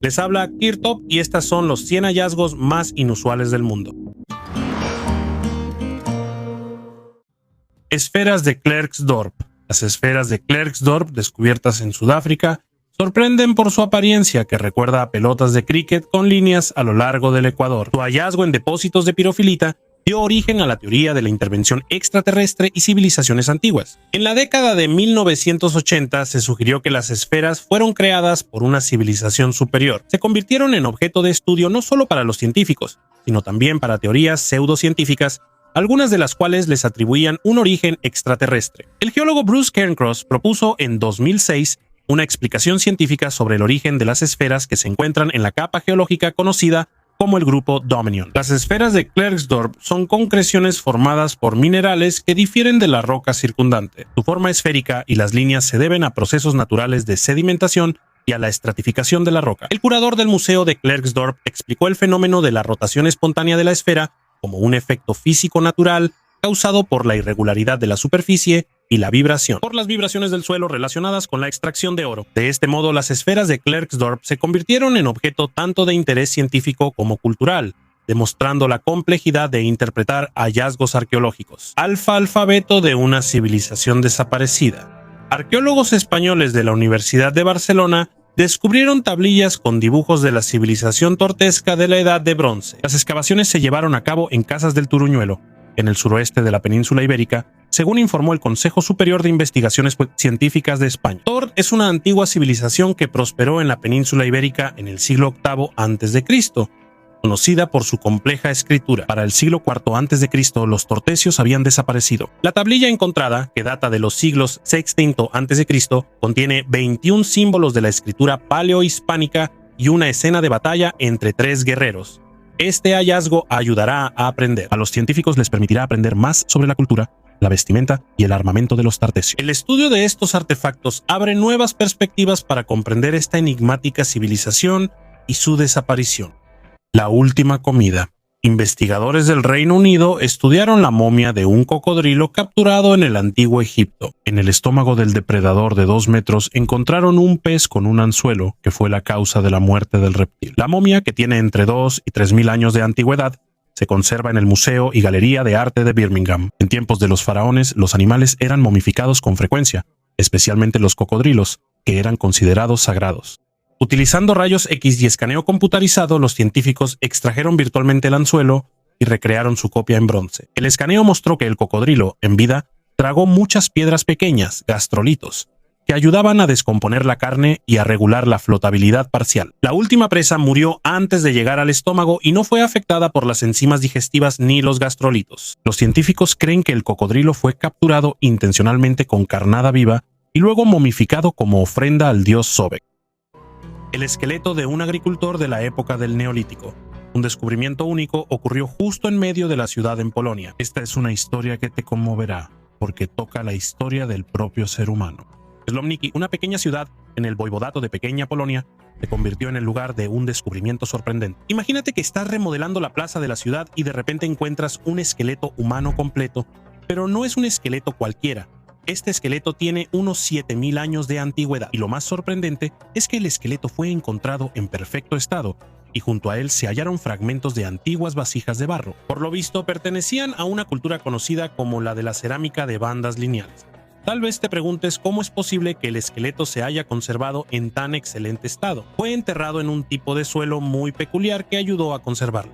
Les habla Kirtop y estas son los 100 hallazgos más inusuales del mundo. Esferas de Klerksdorp. Las esferas de Klerksdorp, descubiertas en Sudáfrica, sorprenden por su apariencia, que recuerda a pelotas de cricket con líneas a lo largo del Ecuador. Su hallazgo en depósitos de pirofilita dio origen a la teoría de la intervención extraterrestre y civilizaciones antiguas. En la década de 1980 se sugirió que las esferas fueron creadas por una civilización superior. Se convirtieron en objeto de estudio no solo para los científicos, sino también para teorías pseudocientíficas, algunas de las cuales les atribuían un origen extraterrestre. El geólogo Bruce Cairncross propuso en 2006 una explicación científica sobre el origen de las esferas que se encuentran en la capa geológica conocida como el grupo Dominion. Las esferas de Klerksdorp son concreciones formadas por minerales que difieren de la roca circundante. Su forma esférica y las líneas se deben a procesos naturales de sedimentación y a la estratificación de la roca. El curador del Museo de Klerksdorp explicó el fenómeno de la rotación espontánea de la esfera como un efecto físico natural causado por la irregularidad de la superficie y la vibración, por las vibraciones del suelo relacionadas con la extracción de oro. De este modo, las esferas de Klerksdorp se convirtieron en objeto tanto de interés científico como cultural, demostrando la complejidad de interpretar hallazgos arqueológicos. Alfabeto de una civilización desaparecida. Arqueólogos españoles de la Universidad de Barcelona descubrieron tablillas con dibujos de la civilización tortesca de la Edad de Bronce. Las excavaciones se llevaron a cabo en Casas del Turuñuelo, en el suroeste de la península ibérica, según informó el Consejo Superior de Investigaciones Científicas de España. Tor es una antigua civilización que prosperó en la península ibérica en el siglo VIII a.C., conocida por su compleja escritura. Para el siglo IV a.C., los tortesios habían desaparecido. La tablilla encontrada, que data de los siglos VI a.C., contiene 21 símbolos de la escritura paleohispánica y una escena de batalla entre 3 guerreros. Este hallazgo ayudará a aprender. A los científicos les permitirá aprender más sobre la cultura, la vestimenta y el armamento de los tartesios. El estudio de estos artefactos abre nuevas perspectivas para comprender esta enigmática civilización y su desaparición. La última comida. Investigadores del Reino Unido estudiaron la momia de un cocodrilo capturado en el antiguo Egipto. En el estómago del depredador de 2 metros encontraron un pez con un anzuelo que fue la causa de la muerte del reptil. La momia, que tiene entre 2 y 3.000 años de antigüedad, se conserva en el Museo y Galería de Arte de Birmingham. En tiempos de los faraones, los animales eran momificados con frecuencia, especialmente los cocodrilos, que eran considerados sagrados. Utilizando rayos X y escaneo computarizado, los científicos extrajeron virtualmente el anzuelo y recrearon su copia en bronce. El escaneo mostró que el cocodrilo, en vida, tragó muchas piedras pequeñas, gastrolitos, que ayudaban a descomponer la carne y a regular la flotabilidad parcial. La última presa murió antes de llegar al estómago y no fue afectada por las enzimas digestivas ni los gastrolitos. Los científicos creen que el cocodrilo fue capturado intencionalmente con carnada viva y luego momificado como ofrenda al dios Sobek. El esqueleto de un agricultor de la época del Neolítico. Un descubrimiento único ocurrió justo en medio de la ciudad en Polonia. Esta es una historia que te conmoverá, porque toca la historia del propio ser humano. Slomniki, una pequeña ciudad en el voivodato de Pequeña Polonia, se convirtió en el lugar de un descubrimiento sorprendente. Imagínate que estás remodelando la plaza de la ciudad y de repente encuentras un esqueleto humano completo, pero no es un esqueleto cualquiera. Este esqueleto tiene unos 7.000 años de antigüedad y lo más sorprendente es que el esqueleto fue encontrado en perfecto estado y junto a él se hallaron fragmentos de antiguas vasijas de barro. Por lo visto, pertenecían a una cultura conocida como la de la cerámica de bandas lineales. Tal vez te preguntes cómo es posible que el esqueleto se haya conservado en tan excelente estado. Fue enterrado en un tipo de suelo muy peculiar que ayudó a conservarlo.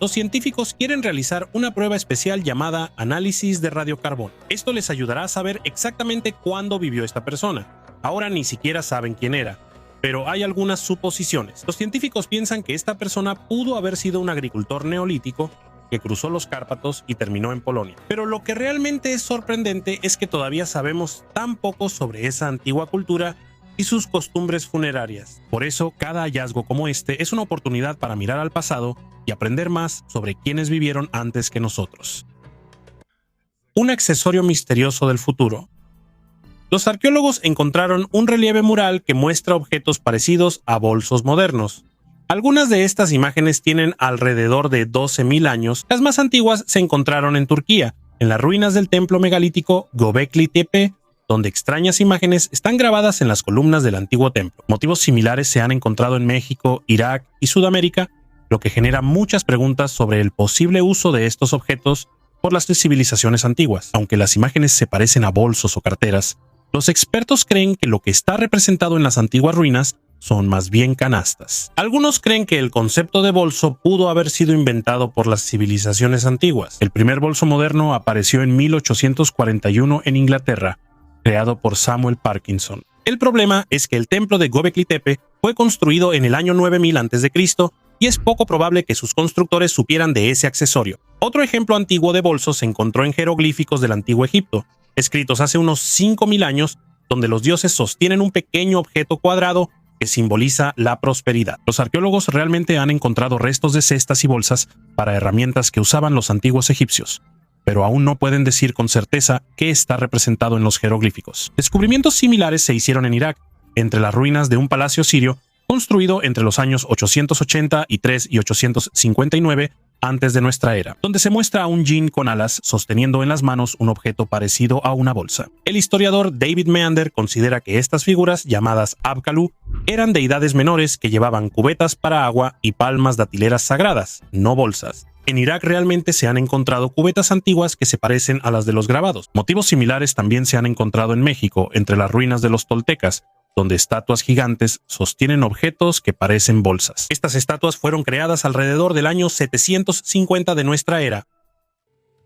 Los científicos quieren realizar una prueba especial llamada análisis de radiocarbono. Esto les ayudará a saber exactamente cuándo vivió esta persona. Ahora ni siquiera saben quién era, pero hay algunas suposiciones. Los científicos piensan que esta persona pudo haber sido un agricultor neolítico que cruzó los Cárpatos y terminó en Polonia. Pero lo que realmente es sorprendente es que todavía sabemos tan poco sobre esa antigua cultura y sus costumbres funerarias. Por eso, cada hallazgo como este es una oportunidad para mirar al pasado y aprender más sobre quienes vivieron antes que nosotros. Un accesorio misterioso del futuro. Los arqueólogos encontraron un relieve mural que muestra objetos parecidos a bolsos modernos. Algunas de estas imágenes tienen alrededor de 12.000 años. Las más antiguas se encontraron en Turquía, en las ruinas del templo megalítico Göbekli Tepe, donde extrañas imágenes están grabadas en las columnas del antiguo templo. Motivos similares se han encontrado en México, Irak y Sudamérica, lo que genera muchas preguntas sobre el posible uso de estos objetos por las civilizaciones antiguas. Aunque las imágenes se parecen a bolsos o carteras, los expertos creen que lo que está representado en las antiguas ruinas son más bien canastas. Algunos creen que el concepto de bolso pudo haber sido inventado por las civilizaciones antiguas. El primer bolso moderno apareció en 1841 en Inglaterra, creado por Samuel Parkinson. El problema es que el templo de Göbekli Tepe fue construido en el año 9000 a.C. y es poco probable que sus constructores supieran de ese accesorio. Otro ejemplo antiguo de bolso se encontró en jeroglíficos del antiguo Egipto, escritos hace unos 5000 años, donde los dioses sostienen un pequeño objeto cuadrado que simboliza la prosperidad. Los arqueólogos realmente han encontrado restos de cestas y bolsas para herramientas que usaban los antiguos egipcios, pero aún no pueden decir con certeza qué está representado en los jeroglíficos. Descubrimientos similares se hicieron en Irak, entre las ruinas de un palacio sirio construido entre los años 883 y 859 antes de nuestra era, donde se muestra a un jinn con alas sosteniendo en las manos un objeto parecido a una bolsa. El historiador David Meander considera que estas figuras, llamadas Abkalu, eran deidades menores que llevaban cubetas para agua y palmas datileras sagradas, no bolsas. En Irak realmente se han encontrado cubetas antiguas que se parecen a las de los grabados. Motivos similares también se han encontrado en México, entre las ruinas de los toltecas, donde estatuas gigantes sostienen objetos que parecen bolsas. Estas estatuas fueron creadas alrededor del año 750 de nuestra era.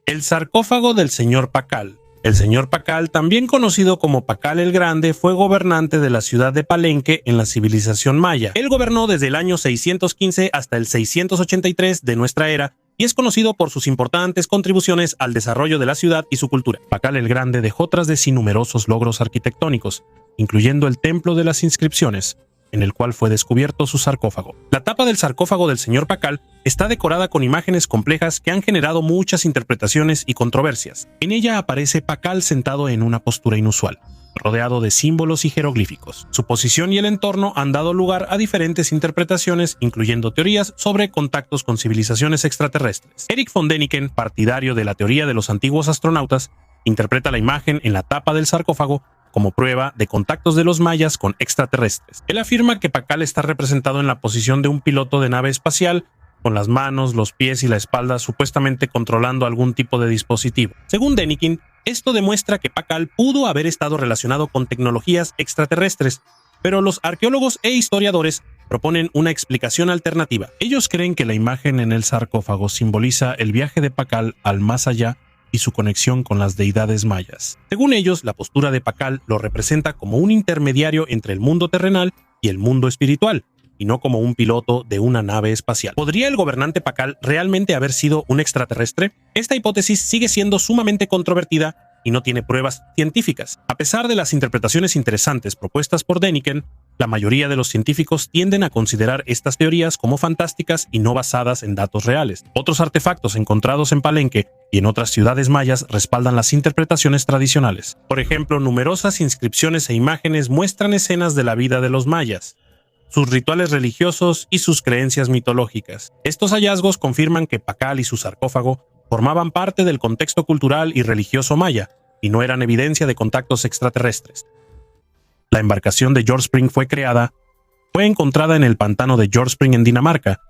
El sarcófago del señor Pakal. El señor Pakal, también conocido como Pakal el Grande, fue gobernante de la ciudad de Palenque en la civilización maya. Él gobernó desde el año 615 hasta el 683 de nuestra era y es conocido por sus importantes contribuciones al desarrollo de la ciudad y su cultura. Pakal el Grande dejó tras de sí numerosos logros arquitectónicos, incluyendo el Templo de las Inscripciones, en el cual fue descubierto su sarcófago. La tapa del sarcófago del señor Pakal está decorada con imágenes complejas que han generado muchas interpretaciones y controversias. En ella aparece Pakal sentado en una postura inusual, rodeado de símbolos y jeroglíficos. Su posición y el entorno han dado lugar a diferentes interpretaciones, incluyendo teorías sobre contactos con civilizaciones extraterrestres. Erich von Däniken, partidario de la teoría de los antiguos astronautas, interpreta la imagen en la tapa del sarcófago como prueba de contactos de los mayas con extraterrestres. Él afirma que Pakal está representado en la posición de un piloto de nave espacial, con las manos, los pies y la espalda supuestamente controlando algún tipo de dispositivo. Según Däniken, esto demuestra que Pakal pudo haber estado relacionado con tecnologías extraterrestres, pero los arqueólogos e historiadores proponen una explicación alternativa. Ellos creen que la imagen en el sarcófago simboliza el viaje de Pakal al más allá y su conexión con las deidades mayas. Según ellos, la postura de Pakal lo representa como un intermediario entre el mundo terrenal y el mundo espiritual, y no como un piloto de una nave espacial. ¿Podría el gobernante Pakal realmente haber sido un extraterrestre? Esta hipótesis sigue siendo sumamente controvertida y no tiene pruebas científicas. A pesar de las interpretaciones interesantes propuestas por Däniken, la mayoría de los científicos tienden a considerar estas teorías como fantásticas y no basadas en datos reales. Otros artefactos encontrados en Palenque y en otras ciudades mayas respaldan las interpretaciones tradicionales. Por ejemplo, numerosas inscripciones e imágenes muestran escenas de la vida de los mayas, sus rituales religiosos y sus creencias mitológicas. Estos hallazgos confirman que Pakal y su sarcófago formaban parte del contexto cultural y religioso maya, y no eran evidencia de contactos extraterrestres. La embarcación de George Spring fue encontrada en el pantano de George Spring en Dinamarca,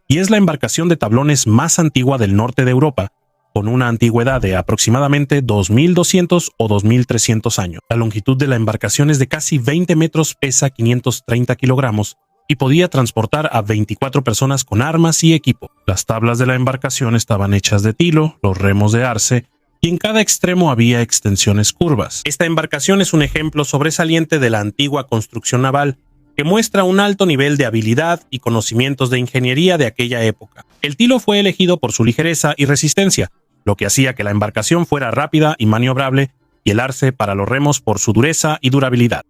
y es la embarcación de tablones más antigua del norte de Europa, con una antigüedad de aproximadamente 2200 o 2300 años. La longitud de la embarcación es de casi 20 metros, pesa 530 kilogramos, y podía transportar a 24 personas con armas y equipo. Las tablas de la embarcación estaban hechas de tilo, los remos de arce, y en cada extremo había extensiones curvas. Esta embarcación es un ejemplo sobresaliente de la antigua construcción naval, que muestra un alto nivel de habilidad y conocimientos de ingeniería de aquella época. El tilo fue elegido por su ligereza y resistencia, lo que hacía que la embarcación fuera rápida y maniobrable, y el arce para los remos por su dureza y durabilidad.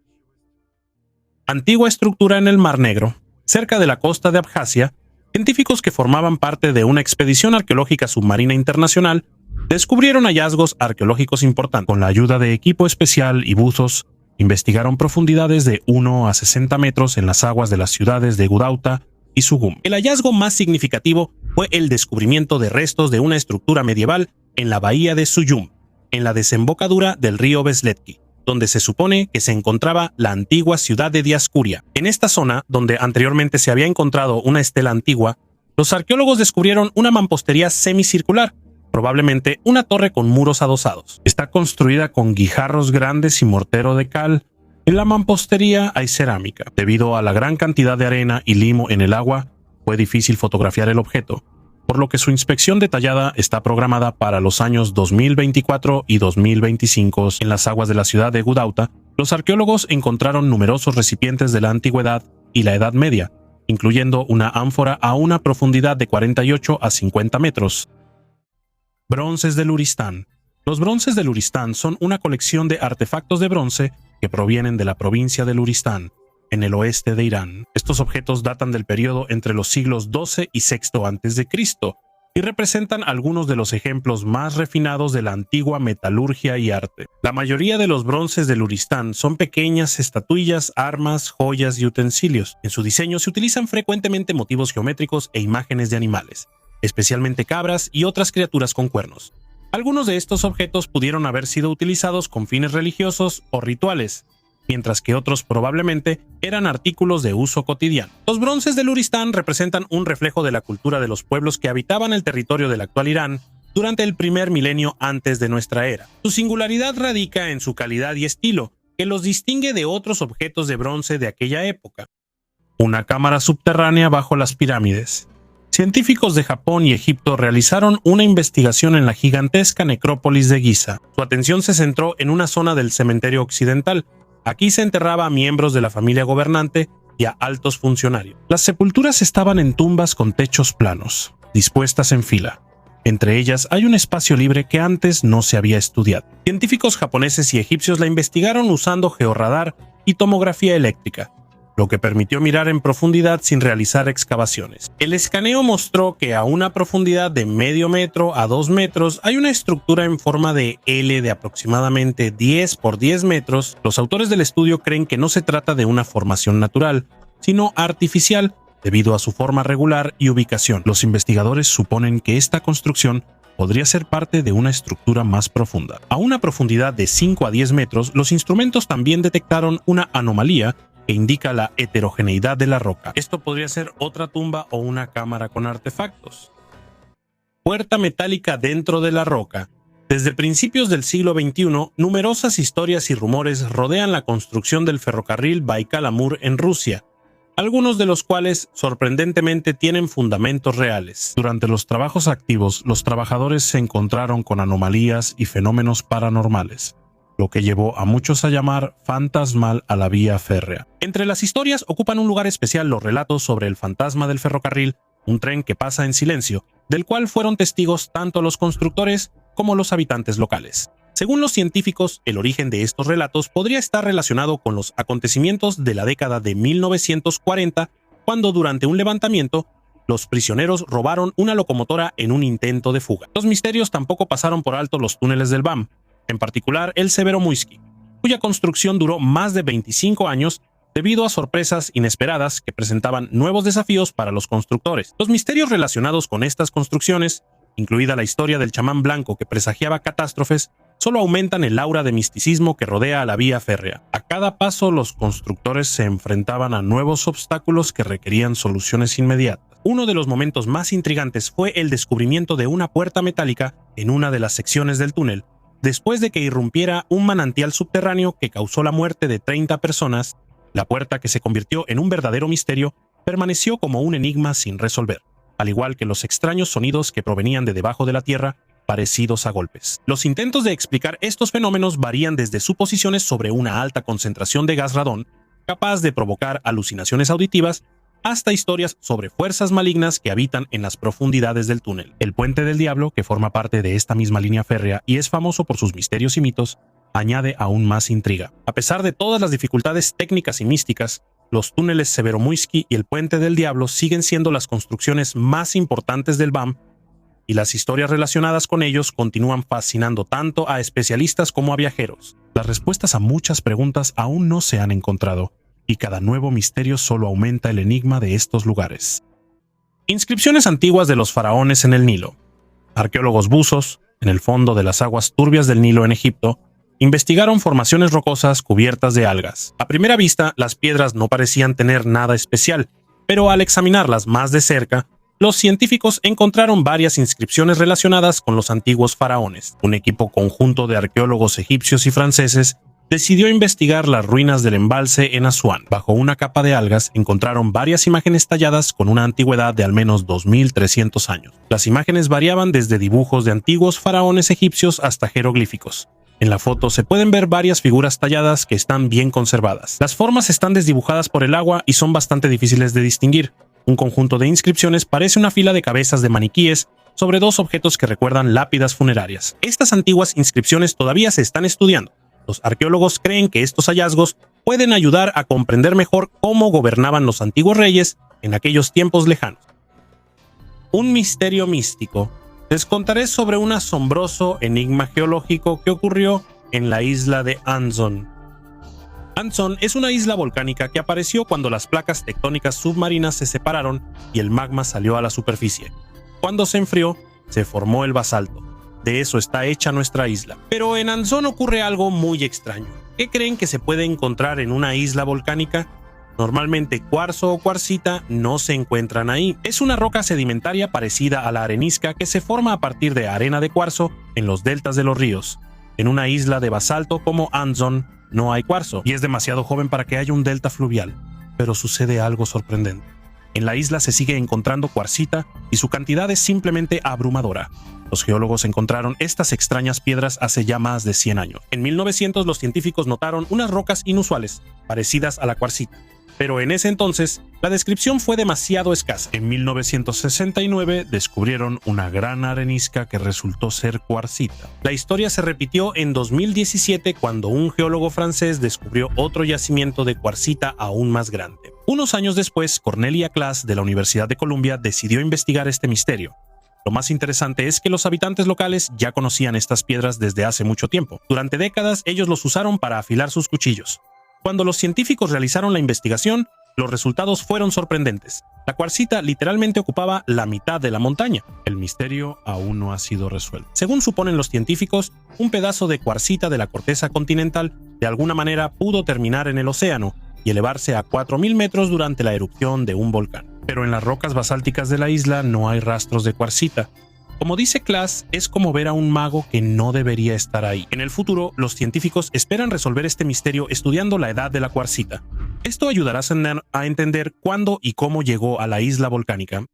Antigua estructura en el Mar Negro. Cerca de la costa de Abjasia, científicos que formaban parte de una expedición arqueológica submarina internacional descubrieron hallazgos arqueológicos importantes. Con la ayuda de equipo especial y buzos, investigaron profundidades de 1 a 60 metros en las aguas de las ciudades de Gudauta y Sugum. El hallazgo más significativo fue el descubrimiento de restos de una estructura medieval en la bahía de Suyum, en la desembocadura del río Besletki. donde se supone que se encontraba la antigua ciudad de Diascuria. En esta zona, donde anteriormente se había encontrado una estela antigua, los arqueólogos descubrieron una mampostería semicircular, probablemente una torre con muros adosados. Está construida con guijarros grandes y mortero de cal. En la mampostería hay cerámica. Debido a la gran cantidad de arena y limo en el agua, fue difícil fotografiar el objeto, por lo que su inspección detallada está programada para los años 2024 y 2025. En las aguas de la ciudad de Gudauta, los arqueólogos encontraron numerosos recipientes de la antigüedad y la Edad Media, incluyendo una ánfora a una profundidad de 48 a 50 metros. Bronces del Luristán. Los bronces del Luristán son una colección de artefactos de bronce que provienen de la provincia de Luristán, en el oeste de Irán. Estos objetos datan del periodo entre los siglos XII y VI a.C. y representan algunos de los ejemplos más refinados de la antigua metalurgia y arte. La mayoría de los bronces de Luristán son pequeñas estatuillas, armas, joyas y utensilios. En su diseño se utilizan frecuentemente motivos geométricos e imágenes de animales, especialmente cabras y otras criaturas con cuernos. Algunos de estos objetos pudieron haber sido utilizados con fines religiosos o rituales, mientras que otros probablemente eran artículos de uso cotidiano. Los bronces de Luristán representan un reflejo de la cultura de los pueblos que habitaban el territorio del actual Irán durante el primer milenio antes de nuestra era. Su singularidad radica en su calidad y estilo, que los distingue de otros objetos de bronce de aquella época. Una cámara subterránea bajo las pirámides. Científicos de Japón y Egipto realizaron una investigación en la gigantesca necrópolis de Giza. Su atención se centró en una zona del cementerio occidental. Aquí se enterraba a miembros de la familia gobernante y a altos funcionarios. Las sepulturas estaban en tumbas con techos planos, dispuestas en fila. Entre ellas hay un espacio libre que antes no se había estudiado. Científicos japoneses y egipcios la investigaron usando georradar y tomografía eléctrica, lo que permitió mirar en profundidad sin realizar excavaciones. El escaneo mostró que a una profundidad de medio metro a 2 metros hay una estructura en forma de L de aproximadamente 10 por 10 metros. Los autores del estudio creen que no se trata de una formación natural, sino artificial, debido a su forma regular y ubicación. Los investigadores suponen que esta construcción podría ser parte de una estructura más profunda. A una profundidad de 5 a 10 metros, los instrumentos también detectaron una anomalía que indica la heterogeneidad de la roca. Esto podría ser otra tumba o una cámara con artefactos. Puerta metálica dentro de la roca. Desde principios del siglo XXI, numerosas historias y rumores rodean la construcción del ferrocarril Baikal-Amur en Rusia, algunos de los cuales sorprendentemente tienen fundamentos reales. Durante los trabajos activos, los trabajadores se encontraron con anomalías y fenómenos paranormales, lo que llevó a muchos a llamar fantasmal a la vía férrea. Entre las historias ocupan un lugar especial los relatos sobre el fantasma del ferrocarril, un tren que pasa en silencio, del cual fueron testigos tanto los constructores como los habitantes locales. Según los científicos, el origen de estos relatos podría estar relacionado con los acontecimientos de la década de 1940, cuando durante un levantamiento, los prisioneros robaron una locomotora en un intento de fuga. Los misterios tampoco pasaron por alto los túneles del BAM, en particular el Severomoisky, cuya construcción duró más de 25 años debido a sorpresas inesperadas que presentaban nuevos desafíos para los constructores. Los misterios relacionados con estas construcciones, incluida la historia del chamán blanco que presagiaba catástrofes, solo aumentan el aura de misticismo que rodea a la vía férrea. A cada paso, los constructores se enfrentaban a nuevos obstáculos que requerían soluciones inmediatas. Uno de los momentos más intrigantes fue el descubrimiento de una puerta metálica en una de las secciones del túnel, después de que irrumpiera un manantial subterráneo que causó la muerte de 30 personas. La puerta, que se convirtió en un verdadero misterio, permaneció como un enigma sin resolver, al igual que los extraños sonidos que provenían de debajo de la tierra, parecidos a golpes. Los intentos de explicar estos fenómenos varían desde suposiciones sobre una alta concentración de gas radón, capaz de provocar alucinaciones auditivas, hasta historias sobre fuerzas malignas que habitan en las profundidades del túnel. El Puente del Diablo, que forma parte de esta misma línea férrea y es famoso por sus misterios y mitos, añade aún más intriga. A pesar de todas las dificultades técnicas y místicas, los túneles Severomoisky y el Puente del Diablo siguen siendo las construcciones más importantes del BAM, y las historias relacionadas con ellos continúan fascinando tanto a especialistas como a viajeros. Las respuestas a muchas preguntas aún no se han encontrado, y cada nuevo misterio solo aumenta el enigma de estos lugares. Inscripciones antiguas de los faraones en el Nilo. Arqueólogos buzos, en el fondo de las aguas turbias del Nilo en Egipto, investigaron formaciones rocosas cubiertas de algas. A primera vista, las piedras no parecían tener nada especial, pero al examinarlas más de cerca, los científicos encontraron varias inscripciones relacionadas con los antiguos faraones. Un equipo conjunto de arqueólogos egipcios y franceses decidió investigar las ruinas del embalse en Asuán. Bajo una capa de algas encontraron varias imágenes talladas con una antigüedad de al menos 2300 años. Las imágenes variaban desde dibujos de antiguos faraones egipcios hasta jeroglíficos. En la foto se pueden ver varias figuras talladas que están bien conservadas. Las formas están desdibujadas por el agua y son bastante difíciles de distinguir. Un conjunto de inscripciones parece una fila de cabezas de maniquíes sobre dos objetos que recuerdan lápidas funerarias. Estas antiguas inscripciones todavía se están estudiando. Los arqueólogos creen que estos hallazgos pueden ayudar a comprender mejor cómo gobernaban los antiguos reyes en aquellos tiempos lejanos. Un misterio místico. Les contaré sobre un asombroso enigma geológico que ocurrió en la isla de Anzón. Anzón es una isla volcánica que apareció cuando las placas tectónicas submarinas se separaron y el magma salió a la superficie. Cuando se enfrió, se formó el basalto. De eso está hecha nuestra isla. Pero en Anzón ocurre algo muy extraño. ¿Qué creen que se puede encontrar en una isla volcánica? Normalmente cuarzo o cuarcita no se encuentran ahí. Es una roca sedimentaria parecida a la arenisca que se forma a partir de arena de cuarzo en los deltas de los ríos. En una isla de basalto como Anzón no hay cuarzo y es demasiado joven para que haya un delta fluvial. Pero sucede algo sorprendente. En la isla se sigue encontrando cuarcita y su cantidad es simplemente abrumadora. Los geólogos encontraron estas extrañas piedras hace ya más de 100 años. En 1900 los científicos notaron unas rocas inusuales, parecidas a la cuarcita. Pero en ese entonces, la descripción fue demasiado escasa. En 1969 descubrieron una gran arenisca que resultó ser cuarcita. La historia se repitió en 2017 cuando un geólogo francés descubrió otro yacimiento de cuarcita aún más grande. Unos años después, Cornelia Claes de la Universidad de Columbia decidió investigar este misterio. Lo más interesante es que los habitantes locales ya conocían estas piedras desde hace mucho tiempo. Durante décadas ellos los usaron para afilar sus cuchillos. Cuando los científicos realizaron la investigación, los resultados fueron sorprendentes. La cuarcita literalmente ocupaba la mitad de la montaña. El misterio aún no ha sido resuelto. Según suponen los científicos, un pedazo de cuarcita de la corteza continental de alguna manera pudo terminar en el océano y elevarse a 4000 metros durante la erupción de un volcán. Pero en las rocas basálticas de la isla no hay rastros de cuarcita. Como dice Claes, es como ver a un mago que no debería estar ahí. En el futuro, los científicos esperan resolver este misterio estudiando la edad de la cuarcita. Esto ayudará a entender cuándo y cómo llegó a la isla volcánica.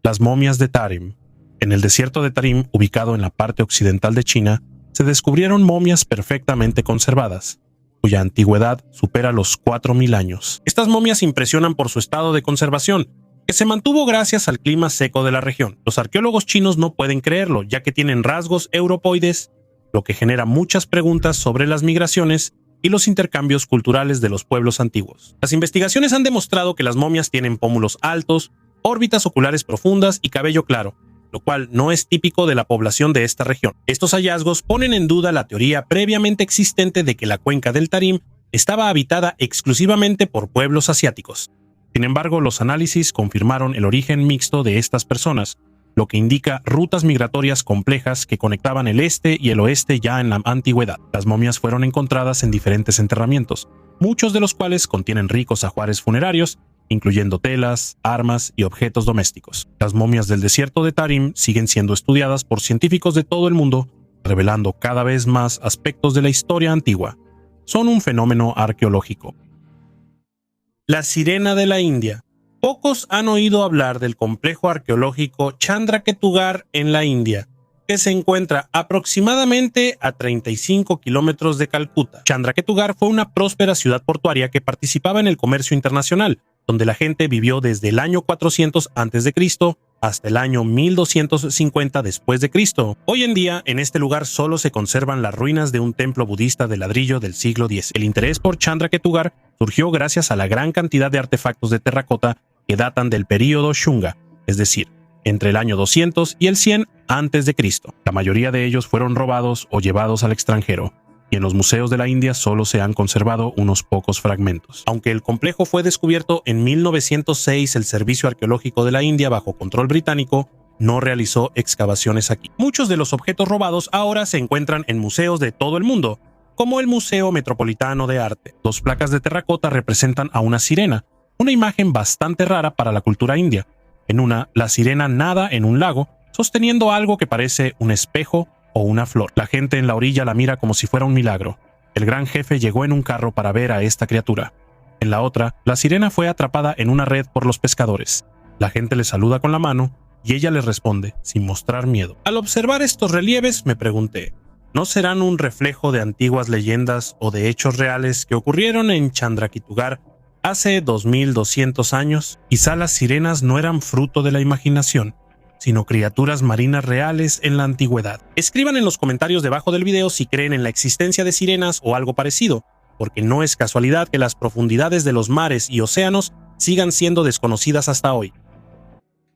Las momias de Tarim. En el desierto de Tarim, ubicado en la parte occidental de China, se descubrieron momias perfectamente conservadas, cuya antigüedad supera los 4000 años. Estas momias impresionan por su estado de conservación, que se mantuvo gracias al clima seco de la región. Los arqueólogos chinos no pueden creerlo, ya que tienen rasgos europoides, lo que genera muchas preguntas sobre las migraciones y los intercambios culturales de los pueblos antiguos. Las investigaciones han demostrado que las momias tienen pómulos altos, órbitas oculares profundas y cabello claro, lo cual no es típico de la población de esta región. Estos hallazgos ponen en duda la teoría previamente existente de que la cuenca del Tarim estaba habitada exclusivamente por pueblos asiáticos. Sin embargo, los análisis confirmaron el origen mixto de estas personas, lo que indica rutas migratorias complejas que conectaban el este y el oeste ya en la antigüedad. Las momias fueron encontradas en diferentes enterramientos, muchos de los cuales contienen ricos ajuares funerarios, incluyendo telas, armas y objetos domésticos. Las momias del desierto de Tarim siguen siendo estudiadas por científicos de todo el mundo, revelando cada vez más aspectos de la historia antigua. Son un fenómeno arqueológico. La sirena de la India. Pocos han oído hablar del complejo arqueológico Chandraketugarh en la India, que se encuentra aproximadamente a 35 kilómetros de Calcuta. Chandraketugarh fue una próspera ciudad portuaria que participaba en el comercio internacional, donde la gente vivió desde el año 400 a.C. hasta el año 1250 después de Cristo. Hoy en día, en este lugar solo se conservan las ruinas de un templo budista de ladrillo del siglo X. El interés por Chandraketugarh surgió gracias a la gran cantidad de artefactos de terracota que datan del período Shunga, es decir, entre el año 200 y el 100 a.C. La mayoría de ellos fueron robados o llevados al extranjero, y en los museos de la India solo se han conservado unos pocos fragmentos. Aunque el complejo fue descubierto en 1906, el Servicio Arqueológico de la India, bajo control británico, no realizó excavaciones aquí. Muchos de los objetos robados ahora se encuentran en museos de todo el mundo, como el Museo Metropolitano de Arte. Dos placas de terracota representan a una sirena, una imagen bastante rara para la cultura india. En una, la sirena nada en un lago, sosteniendo algo que parece un espejo o una flor. La gente en la orilla la mira como si fuera un milagro. El gran jefe llegó en un carro para ver a esta criatura. En la otra, la sirena fue atrapada en una red por los pescadores. La gente le saluda con la mano y ella les responde sin mostrar miedo. Al observar estos relieves me pregunté, ¿no serán un reflejo de antiguas leyendas o de hechos reales que ocurrieron en Chandrakitugar hace 2200 años? Quizá las sirenas no eran fruto de la imaginación, sino criaturas marinas reales en la antigüedad. Escriban en los comentarios debajo del video si creen en la existencia de sirenas o algo parecido, porque no es casualidad que las profundidades de los mares y océanos sigan siendo desconocidas hasta hoy.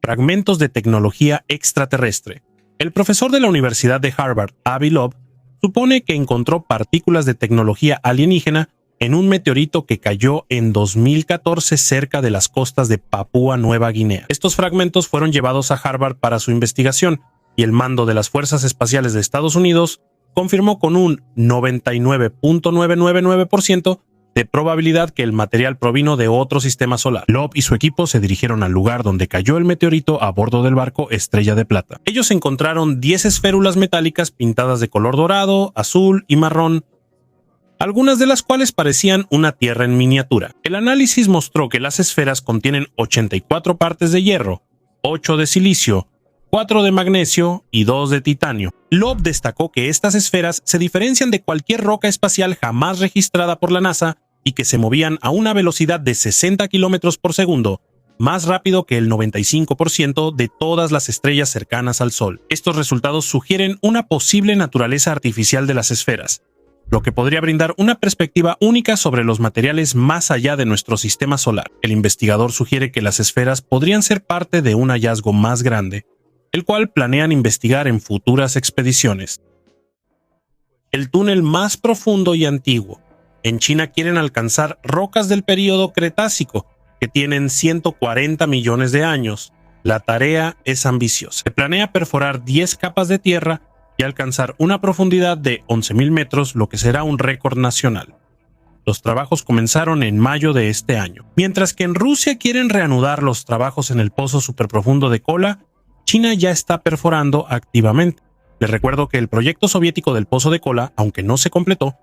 Fragmentos de tecnología extraterrestre. El profesor de la Universidad de Harvard, Avi Loeb, supone que encontró partículas de tecnología alienígena en un meteorito que cayó en 2014 cerca de las costas de Papúa Nueva Guinea. Estos fragmentos fueron llevados a Harvard para su investigación y el mando de las Fuerzas Espaciales de Estados Unidos confirmó con un 99.999% de probabilidad que el material provino de otro sistema solar. Loeb y su equipo se dirigieron al lugar donde cayó el meteorito a bordo del barco Estrella de Plata. Ellos encontraron 10 esférulas metálicas pintadas de color dorado, azul y marrón, algunas de las cuales parecían una tierra en miniatura. El análisis mostró que las esferas contienen 84 partes de hierro, 8 de silicio, 4 de magnesio y 2 de titanio. Loeb destacó que estas esferas se diferencian de cualquier roca espacial jamás registrada por la NASA y que se movían a una velocidad de 60 km por segundo, más rápido que el 95% de todas las estrellas cercanas al Sol. Estos resultados sugieren una posible naturaleza artificial de las esferas, lo que podría brindar una perspectiva única sobre los materiales más allá de nuestro sistema solar. El investigador sugiere que las esferas podrían ser parte de un hallazgo más grande, el cual planean investigar en futuras expediciones. El túnel más profundo y antiguo. En China quieren alcanzar rocas del período Cretácico, que tienen 140 millones de años. La tarea es ambiciosa. Se planea perforar 10 capas de tierra y alcanzar una profundidad de 11.000 metros, lo que será un récord nacional. Los trabajos comenzaron en mayo de este año. Mientras que en Rusia quieren reanudar los trabajos en el pozo superprofundo de Kola, China ya está perforando activamente. Les recuerdo que el proyecto soviético del pozo de Kola, aunque no se completó,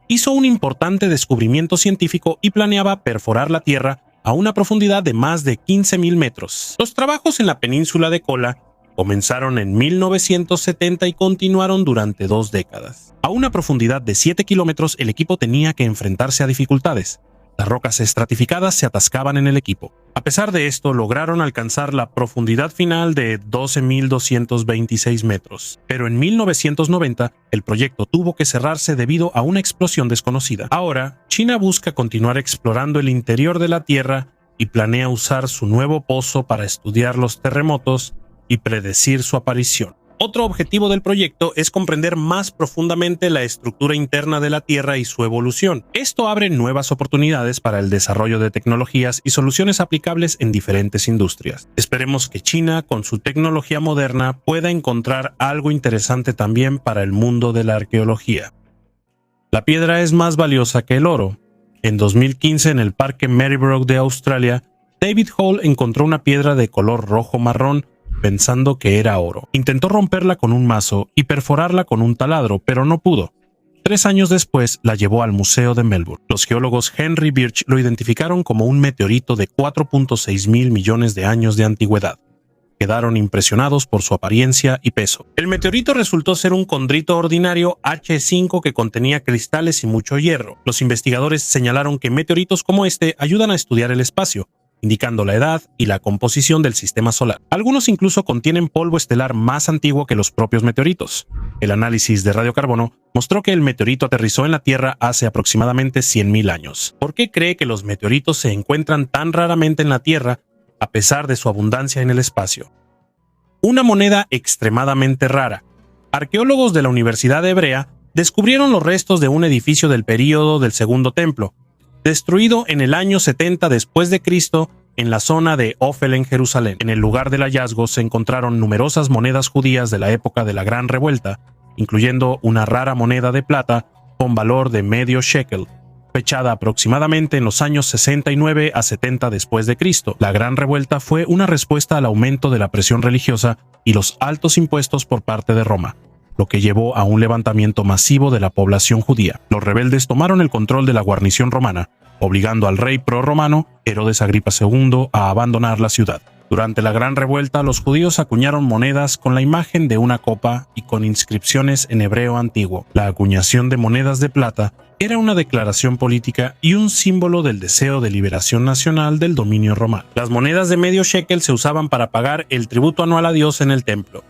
hizo un importante descubrimiento científico y planeaba perforar la Tierra a una profundidad de más de 15.000 metros. Los trabajos en la península de Kola comenzaron en 1970 y continuaron durante 2 décadas. A una profundidad de 7 kilómetros, el equipo tenía que enfrentarse a dificultades. Las rocas estratificadas se atascaban en el equipo. A pesar de esto, lograron alcanzar la profundidad final de 12.226 metros. Pero en 1990, el proyecto tuvo que cerrarse debido a una explosión desconocida. Ahora, China busca continuar explorando el interior de la Tierra y planea usar su nuevo pozo para estudiar los terremotos y predecir su aparición. Otro objetivo del proyecto es comprender más profundamente la estructura interna de la Tierra y su evolución. Esto abre nuevas oportunidades para el desarrollo de tecnologías y soluciones aplicables en diferentes industrias. Esperemos que China, con su tecnología moderna, pueda encontrar algo interesante también para el mundo de la arqueología. La piedra es más valiosa que el oro. En 2015, en el Parque Maryborough de Australia, David Hall encontró una piedra de color rojo-marrón pensando que era oro. Intentó romperla con un mazo y perforarla con un taladro, pero no pudo. 3 años después la llevó al Museo de Melbourne. Los geólogos Henry Birch lo identificaron como un meteorito de 4.6 mil millones de años de antigüedad. Quedaron impresionados por su apariencia y peso. El meteorito resultó ser un condrito ordinario H5 que contenía cristales y mucho hierro. Los investigadores señalaron que meteoritos como este ayudan a estudiar el espacio, indicando la edad y la composición del sistema solar. Algunos incluso contienen polvo estelar más antiguo que los propios meteoritos. El análisis de radiocarbono mostró que el meteorito aterrizó en la Tierra hace aproximadamente 100.000 años. ¿Por qué cree que los meteoritos se encuentran tan raramente en la Tierra a pesar de su abundancia en el espacio? Una moneda extremadamente rara. Arqueólogos de la Universidad Hebrea descubrieron los restos de un edificio del período del Segundo Templo, destruido en el año 70 después de Cristo en la zona de Ofel en Jerusalén. En el lugar del hallazgo se encontraron numerosas monedas judías de la época de la Gran Revuelta, incluyendo una rara moneda de plata con valor de medio shekel, fechada aproximadamente en los años 69 a 70 después de Cristo. La Gran Revuelta fue una respuesta al aumento de la presión religiosa y los altos impuestos por parte de Roma, lo que llevó a un levantamiento masivo de la población judía. Los rebeldes tomaron el control de la guarnición romana, obligando al rey prorromano, Herodes Agripa II, a abandonar la ciudad. Durante la Gran Revuelta, los judíos acuñaron monedas con la imagen de una copa y con inscripciones en hebreo antiguo. La acuñación de monedas de plata era una declaración política y un símbolo del deseo de liberación nacional del dominio romano. Las monedas de medio shekel se usaban para pagar el tributo anual a Dios en el templo.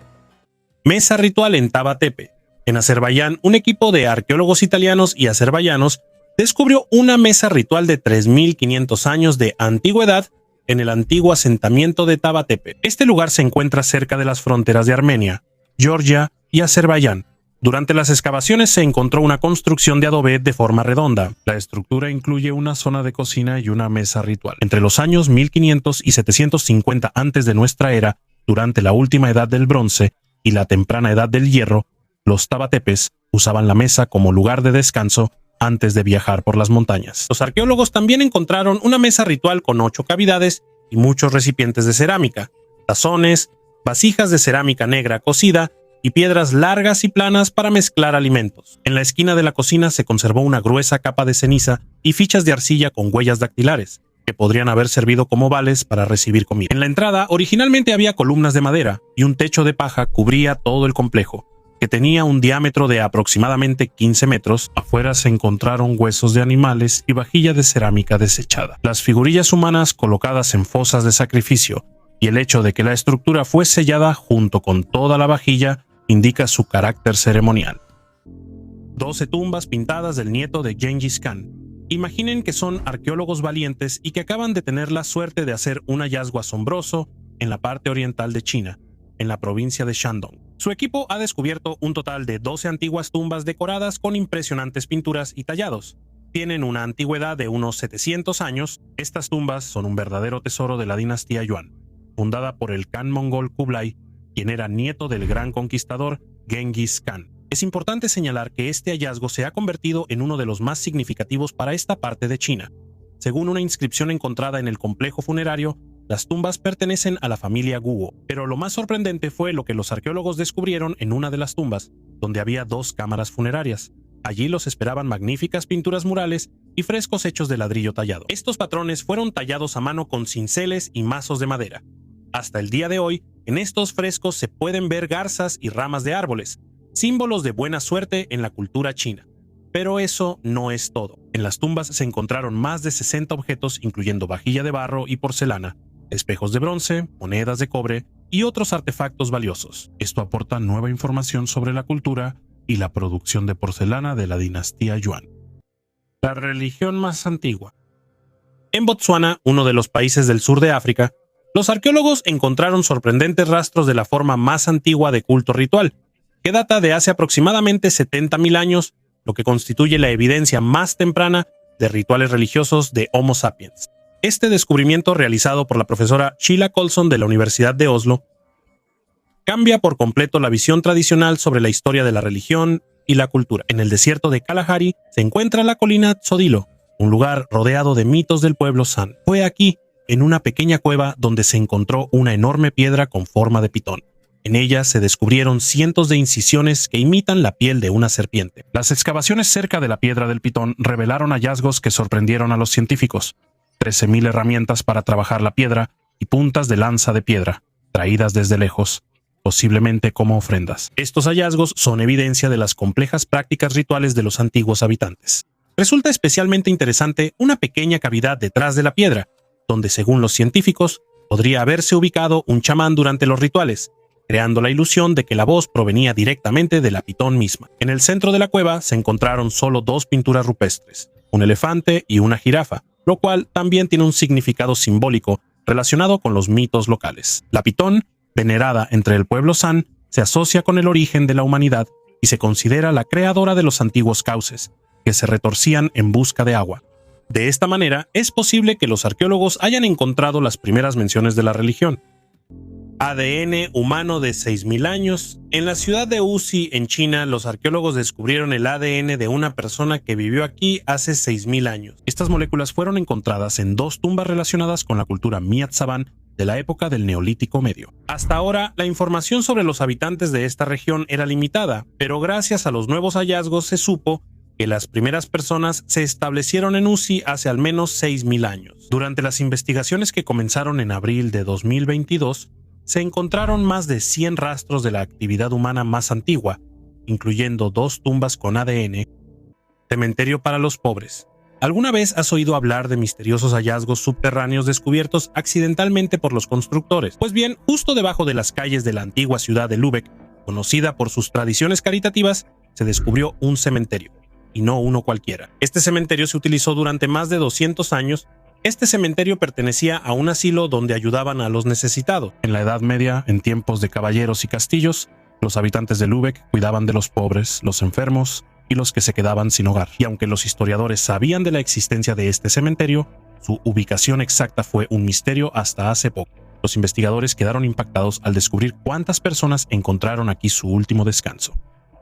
Mesa ritual en Taba Tepe. En Azerbaiyán, un equipo de arqueólogos italianos y azerbaiyanos descubrió una mesa ritual de 3.500 años de antigüedad en el antiguo asentamiento de Taba Tepe. Este lugar se encuentra cerca de las fronteras de Armenia, Georgia y Azerbaiyán. Durante las excavaciones se encontró una construcción de adobe de forma redonda. La estructura incluye una zona de cocina y una mesa ritual. Entre los años 1500 y 750 antes de nuestra era, durante la última edad del bronce y la temprana edad del hierro, los tabatepes usaban la mesa como lugar de descanso antes de viajar por las montañas. Los arqueólogos también encontraron una mesa ritual con 8 cavidades y muchos recipientes de cerámica, tazones, vasijas de cerámica negra cocida y piedras largas y planas para mezclar alimentos. En la esquina de la cocina se conservó una gruesa capa de ceniza y fichas de arcilla con huellas dactilares, que podrían haber servido como vales para recibir comida. En la entrada originalmente había columnas de madera y un techo de paja cubría todo el complejo, que tenía un diámetro de aproximadamente 15 metros. Afuera se encontraron huesos de animales y vajilla de cerámica desechada. Las figurillas humanas colocadas en fosas de sacrificio y el hecho de que la estructura fue sellada junto con toda la vajilla indica su carácter ceremonial. 12 tumbas pintadas del nieto de Gengis Khan. Imaginen que son arqueólogos valientes y que acaban de tener la suerte de hacer un hallazgo asombroso en la parte oriental de China, en la provincia de Shandong. Su equipo ha descubierto un total de 12 antiguas tumbas decoradas con impresionantes pinturas y tallados. Tienen una antigüedad de unos 700 años. Estas tumbas son un verdadero tesoro de la dinastía Yuan, fundada por el Khan mongol Kublai, quien era nieto del gran conquistador Genghis Khan. Es importante señalar que este hallazgo se ha convertido en uno de los más significativos para esta parte de China. Según una inscripción encontrada en el complejo funerario, las tumbas pertenecen a la familia Guo, pero lo más sorprendente fue lo que los arqueólogos descubrieron en una de las tumbas, donde había 2 cámaras funerarias. Allí los esperaban magníficas pinturas murales y frescos hechos de ladrillo tallado. Estos patrones fueron tallados a mano con cinceles y mazos de madera. Hasta el día de hoy, en estos frescos se pueden ver garzas y ramas de árboles, símbolos de buena suerte en la cultura china. Pero eso no es todo. En las tumbas se encontraron más de 60 objetos, incluyendo vajilla de barro y porcelana, espejos de bronce, monedas de cobre y otros artefactos valiosos. Esto aporta nueva información sobre la cultura y la producción de porcelana de la dinastía Yuan. La religión más antigua. En Botsuana, uno de los países del sur de África, los arqueólogos encontraron sorprendentes rastros de la forma más antigua de culto ritual, que data de hace aproximadamente 70.000 años, lo que constituye la evidencia más temprana de rituales religiosos de Homo sapiens. Este descubrimiento, realizado por la profesora Sheila Colson de la Universidad de Oslo, cambia por completo la visión tradicional sobre la historia de la religión y la cultura. En el desierto de Kalahari se encuentra la colina Tsodilo, un lugar rodeado de mitos del pueblo San. Fue aquí, en una pequeña cueva, donde se encontró una enorme piedra con forma de pitón. En ella se descubrieron cientos de incisiones que imitan la piel de una serpiente. Las excavaciones cerca de la piedra del pitón revelaron hallazgos que sorprendieron a los científicos. 13.000 herramientas para trabajar la piedra y puntas de lanza de piedra, traídas desde lejos, posiblemente como ofrendas. Estos hallazgos son evidencia de las complejas prácticas rituales de los antiguos habitantes. Resulta especialmente interesante una pequeña cavidad detrás de la piedra, donde, según los científicos, podría haberse ubicado un chamán durante los rituales, creando la ilusión de que la voz provenía directamente de la pitón misma. En el centro de la cueva se encontraron solo 2 pinturas rupestres, un elefante y una jirafa, lo cual también tiene un significado simbólico relacionado con los mitos locales. La pitón, venerada entre el pueblo San, se asocia con el origen de la humanidad y se considera la creadora de los antiguos cauces, que se retorcían en busca de agua. De esta manera, es posible que los arqueólogos hayan encontrado las primeras menciones de la religión. ADN humano de 6.000 años. En la ciudad de Wuxi, en China, los arqueólogos descubrieron el ADN de una persona que vivió aquí hace 6.000 años. Estas moléculas fueron encontradas en 2 tumbas relacionadas con la cultura Miatzaban de la época del Neolítico Medio. Hasta ahora, la información sobre los habitantes de esta región era limitada, pero gracias a los nuevos hallazgos se supo que las primeras personas se establecieron en Wuxi hace al menos 6.000 años. Durante las investigaciones que comenzaron en abril de 2022, se encontraron más de 100 rastros de la actividad humana más antigua, incluyendo 2 tumbas con ADN. Cementerio para los pobres. ¿Alguna vez has oído hablar de misteriosos hallazgos subterráneos descubiertos accidentalmente por los constructores? Pues bien, justo debajo de las calles de la antigua ciudad de Lübeck, conocida por sus tradiciones caritativas, se descubrió un cementerio, y no uno cualquiera. Este cementerio se utilizó durante más de 200 años. Este cementerio pertenecía a un asilo donde ayudaban a los necesitados. En la Edad Media, en tiempos de caballeros y castillos, los habitantes de Lübeck cuidaban de los pobres, los enfermos y los que se quedaban sin hogar. Y aunque los historiadores sabían de la existencia de este cementerio, su ubicación exacta fue un misterio hasta hace poco. Los investigadores quedaron impactados al descubrir cuántas personas encontraron aquí su último descanso.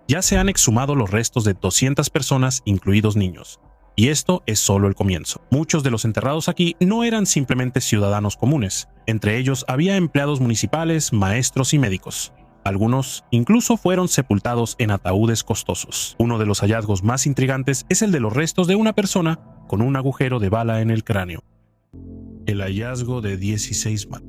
Ya se han exhumado los restos de 200 personas, incluidos niños. Y esto es solo el comienzo. Muchos de los enterrados aquí no eran simplemente ciudadanos comunes. Entre ellos había empleados municipales, maestros y médicos. Algunos incluso fueron sepultados en ataúdes costosos. Uno de los hallazgos más intrigantes es el de los restos de una persona con un agujero de bala en el cráneo. El hallazgo de 16 manos.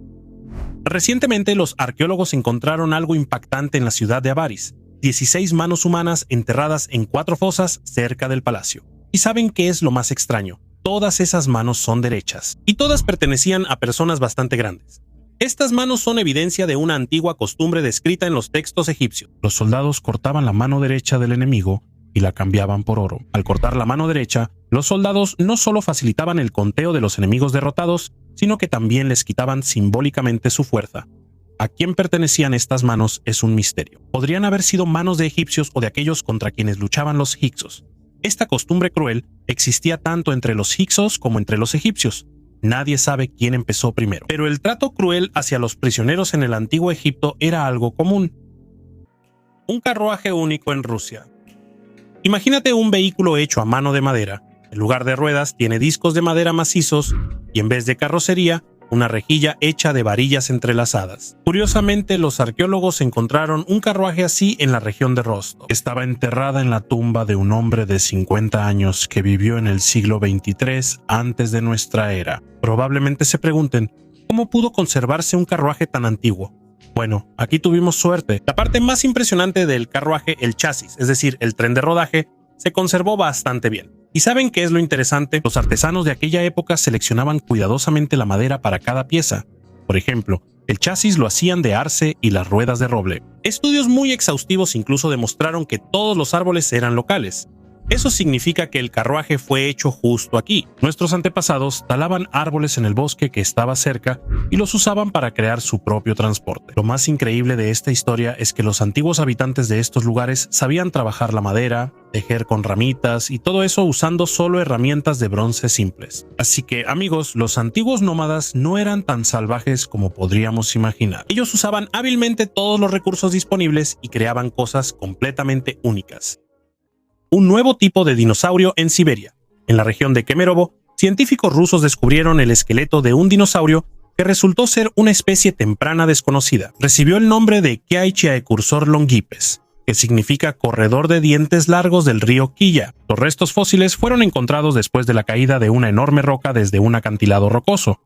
Recientemente los arqueólogos encontraron algo impactante en la ciudad de Avaris. 16 manos humanas enterradas en 4 fosas cerca del palacio. ¿Y saben qué es lo más extraño? Todas esas manos son derechas, y todas pertenecían a personas bastante grandes. Estas manos son evidencia de una antigua costumbre descrita en los textos egipcios. Los soldados cortaban la mano derecha del enemigo y la cambiaban por oro. Al cortar la mano derecha, los soldados no solo facilitaban el conteo de los enemigos derrotados, sino que también les quitaban simbólicamente su fuerza. A quién pertenecían estas manos es un misterio. Podrían haber sido manos de egipcios o de aquellos contra quienes luchaban los hicsos. Esta costumbre cruel existía tanto entre los hicsos como entre los egipcios. Nadie sabe quién empezó primero. Pero el trato cruel hacia los prisioneros en el antiguo Egipto era algo común. Un carruaje único en Rusia. Imagínate un vehículo hecho a mano de madera. En lugar de ruedas tiene discos de madera macizos y en vez de carrocería, una rejilla hecha de varillas entrelazadas. Curiosamente, los arqueólogos encontraron un carruaje así en la región de Rostov. Estaba enterrada en la tumba de un hombre de 50 años que vivió en el siglo XXIII antes de nuestra era. Probablemente se pregunten, ¿cómo pudo conservarse un carruaje tan antiguo? Bueno, aquí tuvimos suerte. La parte más impresionante del carruaje, el chasis, es decir, el tren de rodaje, se conservó bastante bien. ¿Y saben qué es lo interesante? Los artesanos de aquella época seleccionaban cuidadosamente la madera para cada pieza. Por ejemplo, el chasis lo hacían de arce y las ruedas de roble. Estudios muy exhaustivos incluso demostraron que todos los árboles eran locales. Eso significa que el carruaje fue hecho justo aquí. Nuestros antepasados talaban árboles en el bosque que estaba cerca y los usaban para crear su propio transporte. Lo más increíble de esta historia es que los antiguos habitantes de estos lugares sabían trabajar la madera, tejer con ramitas y todo eso usando solo herramientas de bronce simples. Así que, amigos, los antiguos nómadas no eran tan salvajes como podríamos imaginar. Ellos usaban hábilmente todos los recursos disponibles y creaban cosas completamente únicas. Un nuevo tipo de dinosaurio en Siberia. En la región de Kemerovo, científicos rusos descubrieron el esqueleto de un dinosaurio que resultó ser una especie temprana desconocida. Recibió el nombre de Kiaichiaecursor longipes, que significa corredor de dientes largos del río Quilla. Los restos fósiles fueron encontrados después de la caída de una enorme roca desde un acantilado rocoso.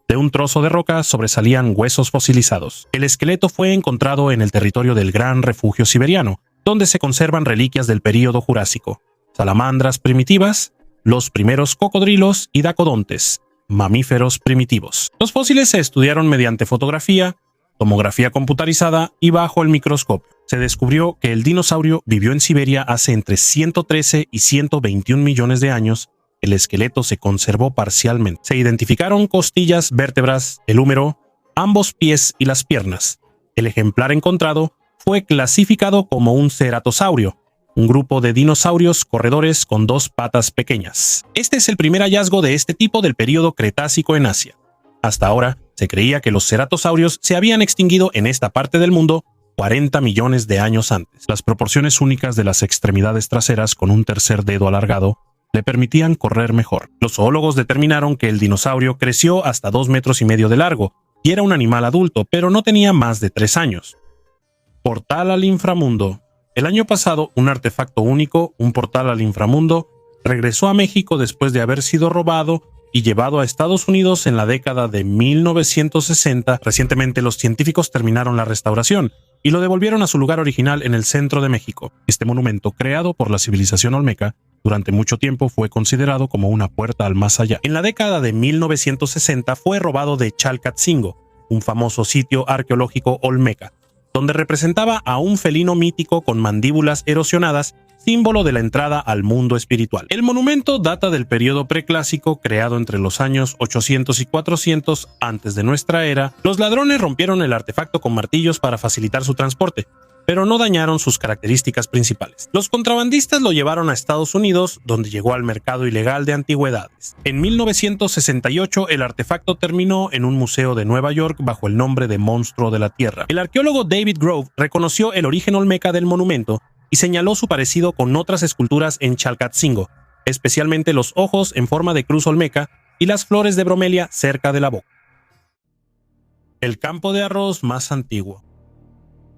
De un trozo de roca sobresalían huesos fosilizados. El esqueleto fue encontrado en el territorio del Gran Refugio Siberiano, donde se conservan reliquias del período Jurásico, salamandras primitivas, los primeros cocodrilos y dacodontes, mamíferos primitivos. Los fósiles se estudiaron mediante fotografía, tomografía computarizada y bajo el microscopio. Se descubrió que el dinosaurio vivió en Siberia hace entre 113 y 121 millones de años. El esqueleto se conservó parcialmente. Se identificaron costillas, vértebras, el húmero, ambos pies y las piernas. El ejemplar encontrado fue clasificado como un ceratosaurio, un grupo de dinosaurios corredores con 2 patas pequeñas. Este es el primer hallazgo de este tipo del período Cretácico en Asia. Hasta ahora, Se creía que los ceratosaurios se habían extinguido en esta parte del mundo 40 millones de años antes. Las proporciones únicas de las extremidades traseras con un tercer dedo alargado le permitían correr mejor. Los zoólogos determinaron que el dinosaurio creció hasta 2,5 metros de largo y era un animal adulto, pero no tenía más de 3 años. Portal al inframundo. El año pasado, un artefacto único, un portal al inframundo, regresó a México después de haber sido robado y llevado a Estados Unidos en la década de 1960. Recientemente los científicos terminaron la restauración y lo devolvieron a su lugar original en el centro de México. Este monumento, creado por la civilización olmeca, durante mucho tiempo fue considerado como una puerta al más allá. En la década de 1960 fue robado de Chalcatzingo, un famoso sitio arqueológico olmeca, donde representaba a un felino mítico con mandíbulas erosionadas, símbolo de la entrada al mundo espiritual. El monumento data del periodo preclásico, creado entre los años 800 y 400 antes de nuestra era. Los ladrones rompieron el artefacto con martillos para facilitar su transporte, pero no dañaron sus características principales. Los contrabandistas lo llevaron a Estados Unidos, donde llegó al mercado ilegal de antigüedades. En 1968, el artefacto terminó en un museo de Nueva York bajo el nombre de Monstruo de la Tierra. El arqueólogo David Grove reconoció el origen olmeca del monumento y señaló su parecido con otras esculturas en Chalcatzingo, especialmente los ojos en forma de cruz olmeca y las flores de bromelia cerca de la boca. El campo de arroz más antiguo.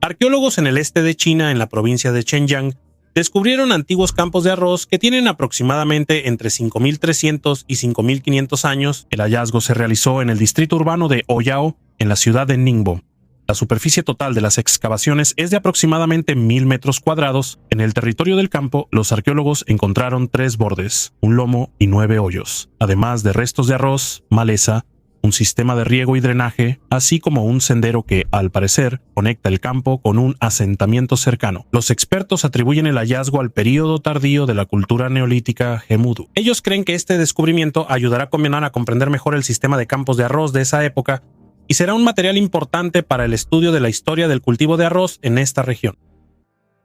Arqueólogos en el este de China, en la provincia de Zhejiang, descubrieron antiguos campos de arroz que tienen aproximadamente entre 5.300 y 5.500 años. El hallazgo se realizó en el distrito urbano de Oyao, en la ciudad de Ningbo. La superficie total de las excavaciones es de aproximadamente 1.000 metros cuadrados. En el territorio del campo, los arqueólogos encontraron 3 bordes, un lomo y 9 hoyos, además de restos de arroz, maleza, un sistema de riego y drenaje, así como un sendero que, al parecer, conecta el campo con un asentamiento cercano. Los expertos atribuyen el hallazgo al período tardío de la cultura neolítica Gemudu. Ellos creen que este descubrimiento ayudará a comprender mejor el sistema de campos de arroz de esa época y será un material importante para el estudio de la historia del cultivo de arroz en esta región.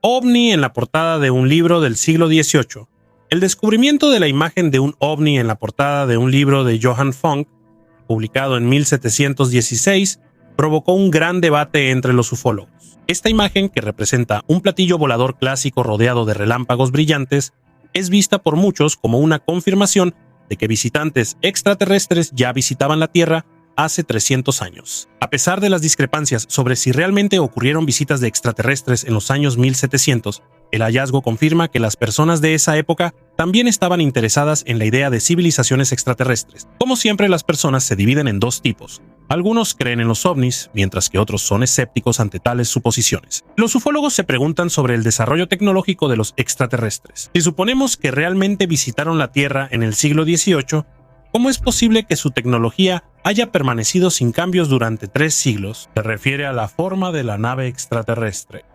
OVNI en la portada de un libro del siglo XVIII. El descubrimiento de la imagen de un ovni en la portada de un libro de Johann Funk, publicado en 1716, provocó un gran debate entre los ufólogos. Esta imagen, que representa un platillo volador clásico rodeado de relámpagos brillantes, es vista por muchos como una confirmación de que visitantes extraterrestres ya visitaban la Tierra hace 300 años. A pesar de las discrepancias sobre si realmente ocurrieron visitas de extraterrestres en los años 1700, el hallazgo confirma que las personas de esa época también estaban interesadas en la idea de civilizaciones extraterrestres. Como siempre, las personas se dividen en 2 tipos. Algunos creen en los ovnis, mientras que otros son escépticos ante tales suposiciones. Los ufólogos se preguntan sobre el desarrollo tecnológico de los extraterrestres. Si suponemos que realmente visitaron la Tierra en el siglo XVIII, ¿cómo es posible que su tecnología haya permanecido sin cambios durante 3 siglos? Se refiere a la forma de la nave extraterrestre.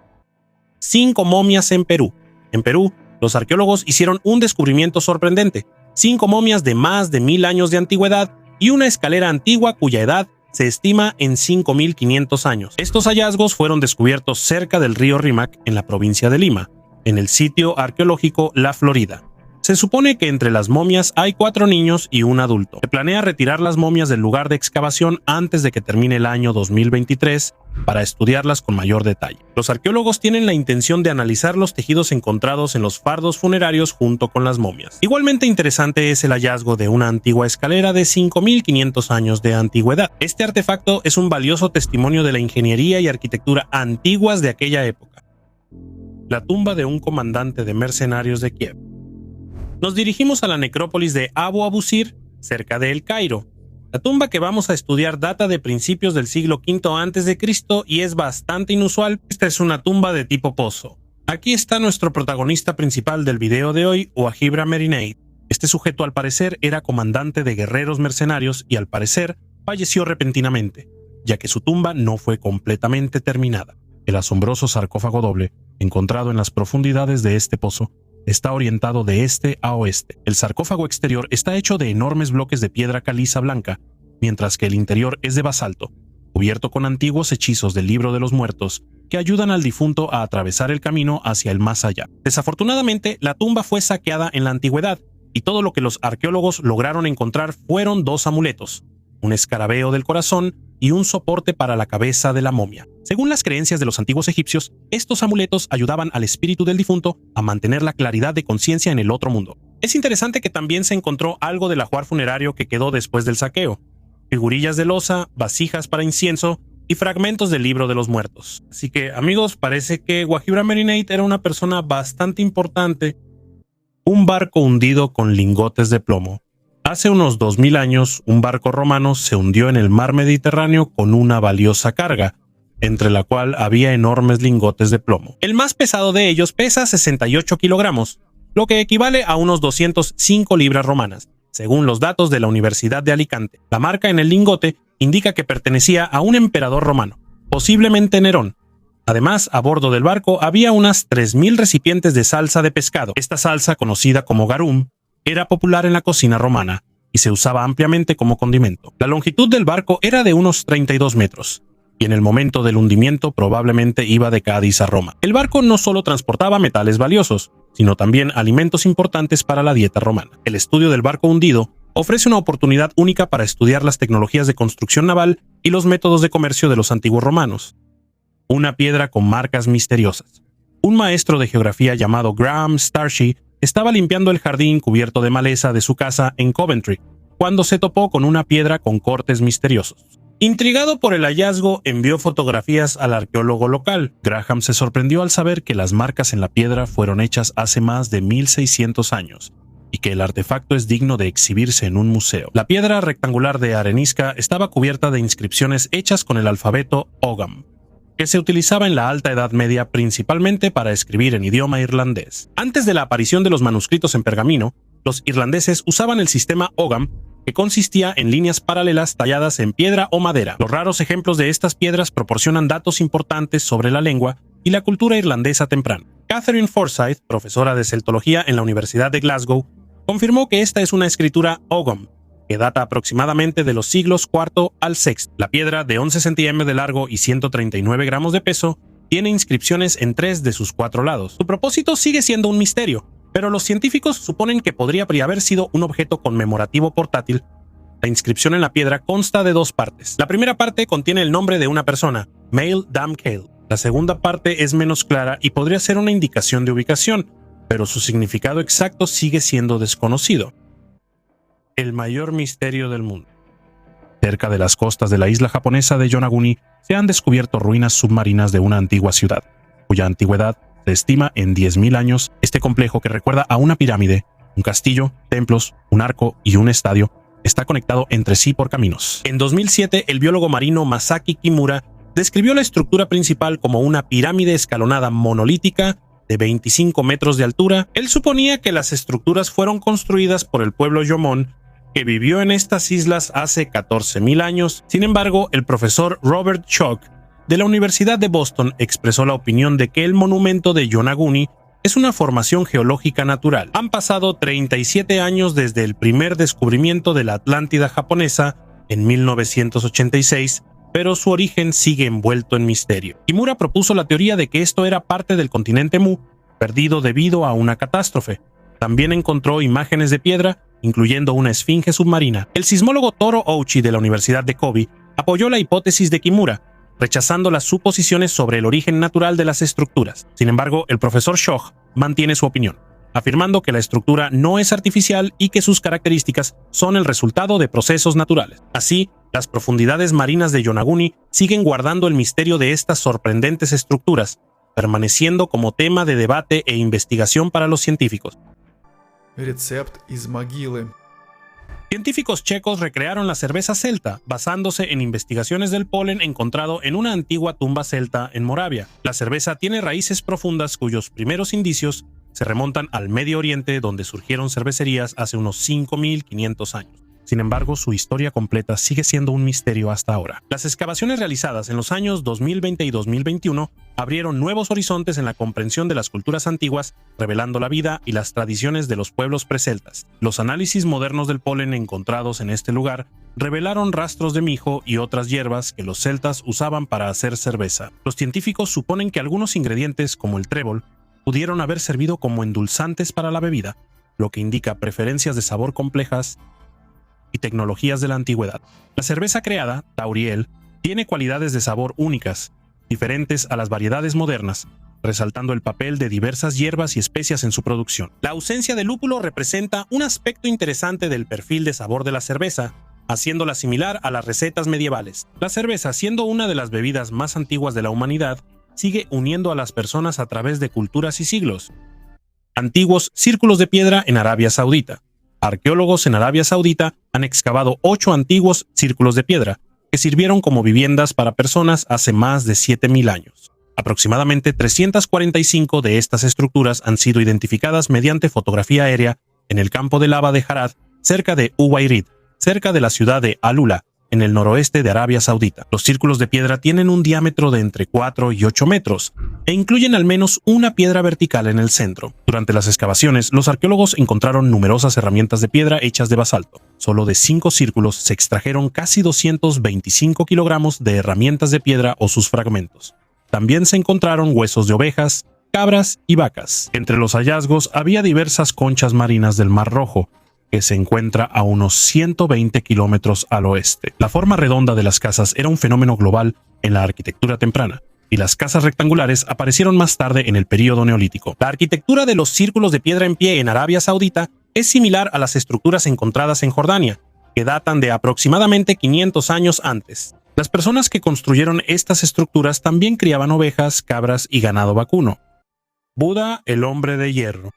5 momias en Perú. En Perú, los arqueólogos hicieron un descubrimiento sorprendente: 5 momias de más de 1.000 años de antigüedad y una escalera antigua cuya edad se estima en 5.500 años. Estos hallazgos fueron descubiertos cerca del río Rímac, en la provincia de Lima, en el sitio arqueológico La Florida. Se supone que entre las momias hay 4 niños y un adulto. Se planea retirar las momias del lugar de excavación antes de que termine el año 2023 para estudiarlas con mayor detalle. Los arqueólogos tienen la intención de analizar los tejidos encontrados en los fardos funerarios junto con las momias. Igualmente interesante es el hallazgo de una antigua escalera de 5.500 años de antigüedad. Este artefacto es un valioso testimonio de la ingeniería y arquitectura antiguas de aquella época. La tumba de un comandante de mercenarios de Kiev. Nos dirigimos a la necrópolis de Abu Abusir, cerca de El Cairo. La tumba que vamos a estudiar data de principios del siglo V a.C. y es bastante inusual. Esta es una tumba de tipo pozo. Aquí está nuestro protagonista principal del video de hoy, Ouahibra Merinate. Este sujeto, al parecer, era comandante de guerreros mercenarios y, al parecer, falleció repentinamente, ya que su tumba no fue completamente terminada. El asombroso sarcófago doble, encontrado en las profundidades de este pozo, está orientado de este a oeste. El sarcófago exterior está hecho de enormes bloques de piedra caliza blanca, mientras que el interior es de basalto, cubierto con antiguos hechizos del libro de los muertos que ayudan al difunto a atravesar el camino hacia el más allá. Desafortunadamente, la tumba fue saqueada en la antigüedad y todo lo que los arqueólogos lograron encontrar fueron 2 amuletos, un escarabeo del corazón y un soporte para la cabeza de la momia. Según las creencias de los antiguos egipcios, estos amuletos ayudaban al espíritu del difunto a mantener la claridad de conciencia en el otro mundo. Es interesante que también se encontró algo del ajuar funerario que quedó después del saqueo: figurillas de loza, vasijas para incienso y fragmentos del libro de los muertos. Así que, amigos, parece que Guajibra Marinate era una persona bastante importante. Un barco hundido con lingotes de plomo. Hace unos 2000 años, un barco romano se hundió en el mar Mediterráneo con una valiosa carga, entre la cual había enormes lingotes de plomo. El más pesado de ellos pesa 68 kilogramos, lo que equivale a unos 205 libras romanas, según los datos de la Universidad de Alicante. La marca en el lingote indica que pertenecía a un emperador romano, posiblemente Nerón. Además, a bordo del barco había unas 3000 recipientes de salsa de pescado. Esta salsa, conocida como garum, era popular en la cocina romana y se usaba ampliamente como condimento. La longitud del barco era de unos 32 metros, y en el momento del hundimiento probablemente iba de Cádiz a Roma. El barco no solo transportaba metales valiosos, sino también alimentos importantes para la dieta romana. El estudio del barco hundido ofrece una oportunidad única para estudiar las tecnologías de construcción naval y los métodos de comercio de los antiguos romanos. Una piedra con marcas misteriosas. Un maestro de geografía llamado Graham Starshey estaba limpiando el jardín cubierto de maleza de su casa en Coventry, cuando se topó con una piedra con cortes misteriosos. Intrigado por el hallazgo, envió fotografías al arqueólogo local. Graham se sorprendió al saber que las marcas en la piedra fueron hechas hace más de 1600 años y que el artefacto es digno de exhibirse en un museo. La piedra rectangular de arenisca estaba cubierta de inscripciones hechas con el alfabeto Ogham, que se utilizaba en la Alta Edad Media principalmente para escribir en idioma irlandés. Antes de la aparición de los manuscritos en pergamino, los irlandeses usaban el sistema Ogham, que consistía en líneas paralelas talladas en piedra o madera. Los raros ejemplos de estas piedras proporcionan datos importantes sobre la lengua y la cultura irlandesa temprana. Catherine Forsyth, profesora de celtología en la Universidad de Glasgow, confirmó que esta es una escritura Ogham, que data aproximadamente de los siglos IV al VI. La piedra, de 11 cm de largo y 139 gramos de peso, tiene inscripciones en 3 de sus 4 lados. Su propósito sigue siendo un misterio, pero los científicos suponen que podría haber sido un objeto conmemorativo portátil. La inscripción en la piedra consta de 2 partes. La primera parte contiene el nombre de una persona, Mael Dam Cale. La segunda parte es menos clara y podría ser una indicación de ubicación, pero su significado exacto sigue siendo desconocido. El mayor misterio del mundo. Cerca de las costas de la isla japonesa de Yonaguni se han descubierto ruinas submarinas de una antigua ciudad, cuya antigüedad se estima en 10.000 años. Este complejo, que recuerda a una pirámide, un castillo, templos, un arco y un estadio, está conectado entre sí por caminos. En 2007, el biólogo marino Masaki Kimura describió la estructura principal como una pirámide escalonada monolítica de 25 metros de altura. Él suponía que las estructuras fueron construidas por el pueblo Yomon, que vivió en estas islas hace 14.000 años. Sin embargo, el profesor Robert Schoch de la Universidad de Boston expresó la opinión de que el monumento de Yonaguni es una formación geológica natural. Han pasado 37 años desde el primer descubrimiento de la Atlántida japonesa en 1986, pero su origen sigue envuelto en misterio. Kimura propuso la teoría de que esto era parte del continente Mu, perdido debido a una catástrofe. También encontró imágenes de piedra, incluyendo una esfinge submarina. El sismólogo Toro Ouchi de la Universidad de Kobe apoyó la hipótesis de Kimura, rechazando las suposiciones sobre el origen natural de las estructuras. Sin embargo, el profesor Schoch mantiene su opinión, afirmando que la estructura no es artificial y que sus características son el resultado de procesos naturales. Así, las profundidades marinas de Yonaguni siguen guardando el misterio de estas sorprendentes estructuras, permaneciendo como tema de debate e investigación para los científicos. Рецепт из могилы. Científicos checos recrearon la cerveza celta basándose en investigaciones del polen encontrado en una antigua tumba celta en Moravia. La cerveza tiene raíces profundas cuyos primeros indicios se remontan al Medio Oriente, donde surgieron cervecerías hace unos 5.500 años. Sin embargo, su historia completa sigue siendo un misterio hasta ahora. Las excavaciones realizadas en los años 2020 y 2021 abrieron nuevos horizontes en la comprensión de las culturas antiguas, revelando la vida y las tradiciones de los pueblos preceltas. Los análisis modernos del polen encontrados en este lugar revelaron rastros de mijo y otras hierbas que los celtas usaban para hacer cerveza. Los científicos suponen que algunos ingredientes, como el trébol, pudieron haber servido como endulzantes para la bebida, lo que indica preferencias de sabor complejas y tecnologías de la antigüedad. La cerveza creada, Tauriel, Tiene cualidades de sabor únicas, diferentes a las variedades modernas, resaltando el papel de diversas hierbas y especias en su producción. La ausencia de lúpulo representa un aspecto interesante del perfil de sabor de la cerveza, haciéndola similar a las recetas medievales. La cerveza, siendo una de las bebidas más antiguas de la humanidad, sigue uniendo a las personas a través de culturas y siglos. Antiguos círculos de piedra en Arabia Saudita. Arqueólogos en Arabia Saudita han excavado 8 antiguos círculos de piedra, que sirvieron como viviendas para personas hace más de 7.000 años. Aproximadamente 345 de estas estructuras han sido identificadas mediante fotografía aérea en el campo de lava de Harad, cerca de Uwairid, cerca de la ciudad de Alula, en el noroeste de Arabia Saudita. Los círculos de piedra tienen un diámetro de entre 4 y 8 metros e incluyen al menos una piedra vertical en el centro. Durante las excavaciones, los arqueólogos encontraron numerosas herramientas de piedra hechas de basalto. Solo de 5 círculos se extrajeron casi 225 kilogramos de herramientas de piedra o sus fragmentos. También se encontraron huesos de ovejas, cabras y vacas. Entre los hallazgos había diversas conchas marinas del Mar Rojo, que se encuentra a unos 120 kilómetros al oeste. La forma redonda de las casas era un fenómeno global en la arquitectura temprana, y las casas rectangulares aparecieron más tarde en el período neolítico. La arquitectura de los círculos de piedra en pie en Arabia Saudita es similar a las estructuras encontradas en Jordania, que datan de aproximadamente 500 años antes. Las personas que construyeron estas estructuras también criaban ovejas, cabras y ganado vacuno. Buda, el hombre de hierro.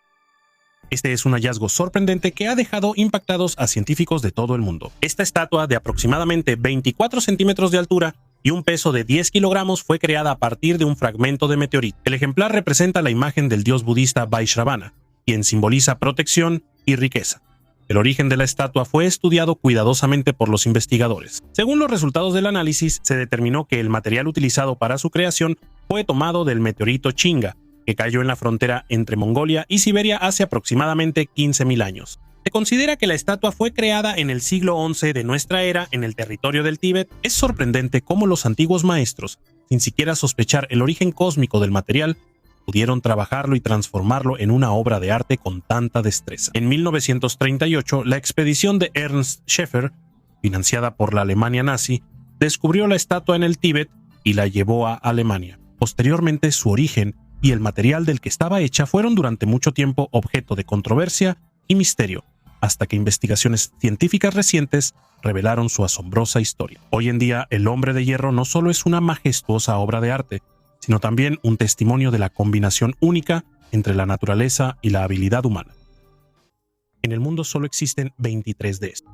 Este es un hallazgo sorprendente que ha dejado impactados a científicos de todo el mundo. Esta estatua de aproximadamente 24 centímetros de altura y un peso de 10 kilogramos fue creada a partir de un fragmento de meteorito. El ejemplar representa la imagen del dios budista Vaishravana, quien simboliza protección y riqueza. El origen de la estatua fue estudiado cuidadosamente por los investigadores. Según los resultados del análisis, se determinó que el material utilizado para su creación fue tomado del meteorito Chinga, que cayó en la frontera entre Mongolia y Siberia hace aproximadamente 15.000 años. Se considera que la estatua fue creada en el siglo XI de nuestra era en el territorio del Tíbet. Es sorprendente cómo los antiguos maestros, sin siquiera sospechar el origen cósmico del material, pudieron trabajarlo y transformarlo en una obra de arte con tanta destreza. En 1938, la expedición de Ernst Schäfer, financiada por la Alemania nazi, descubrió la estatua en el Tíbet y la llevó a Alemania. Posteriormente, su origen y el material del que estaba hecha fueron durante mucho tiempo objeto de controversia y misterio, hasta que investigaciones científicas recientes revelaron su asombrosa historia. Hoy en día, el hombre de hierro no solo es una majestuosa obra de arte, sino también un testimonio de la combinación única entre la naturaleza y la habilidad humana. En el mundo solo existen 23 de estos.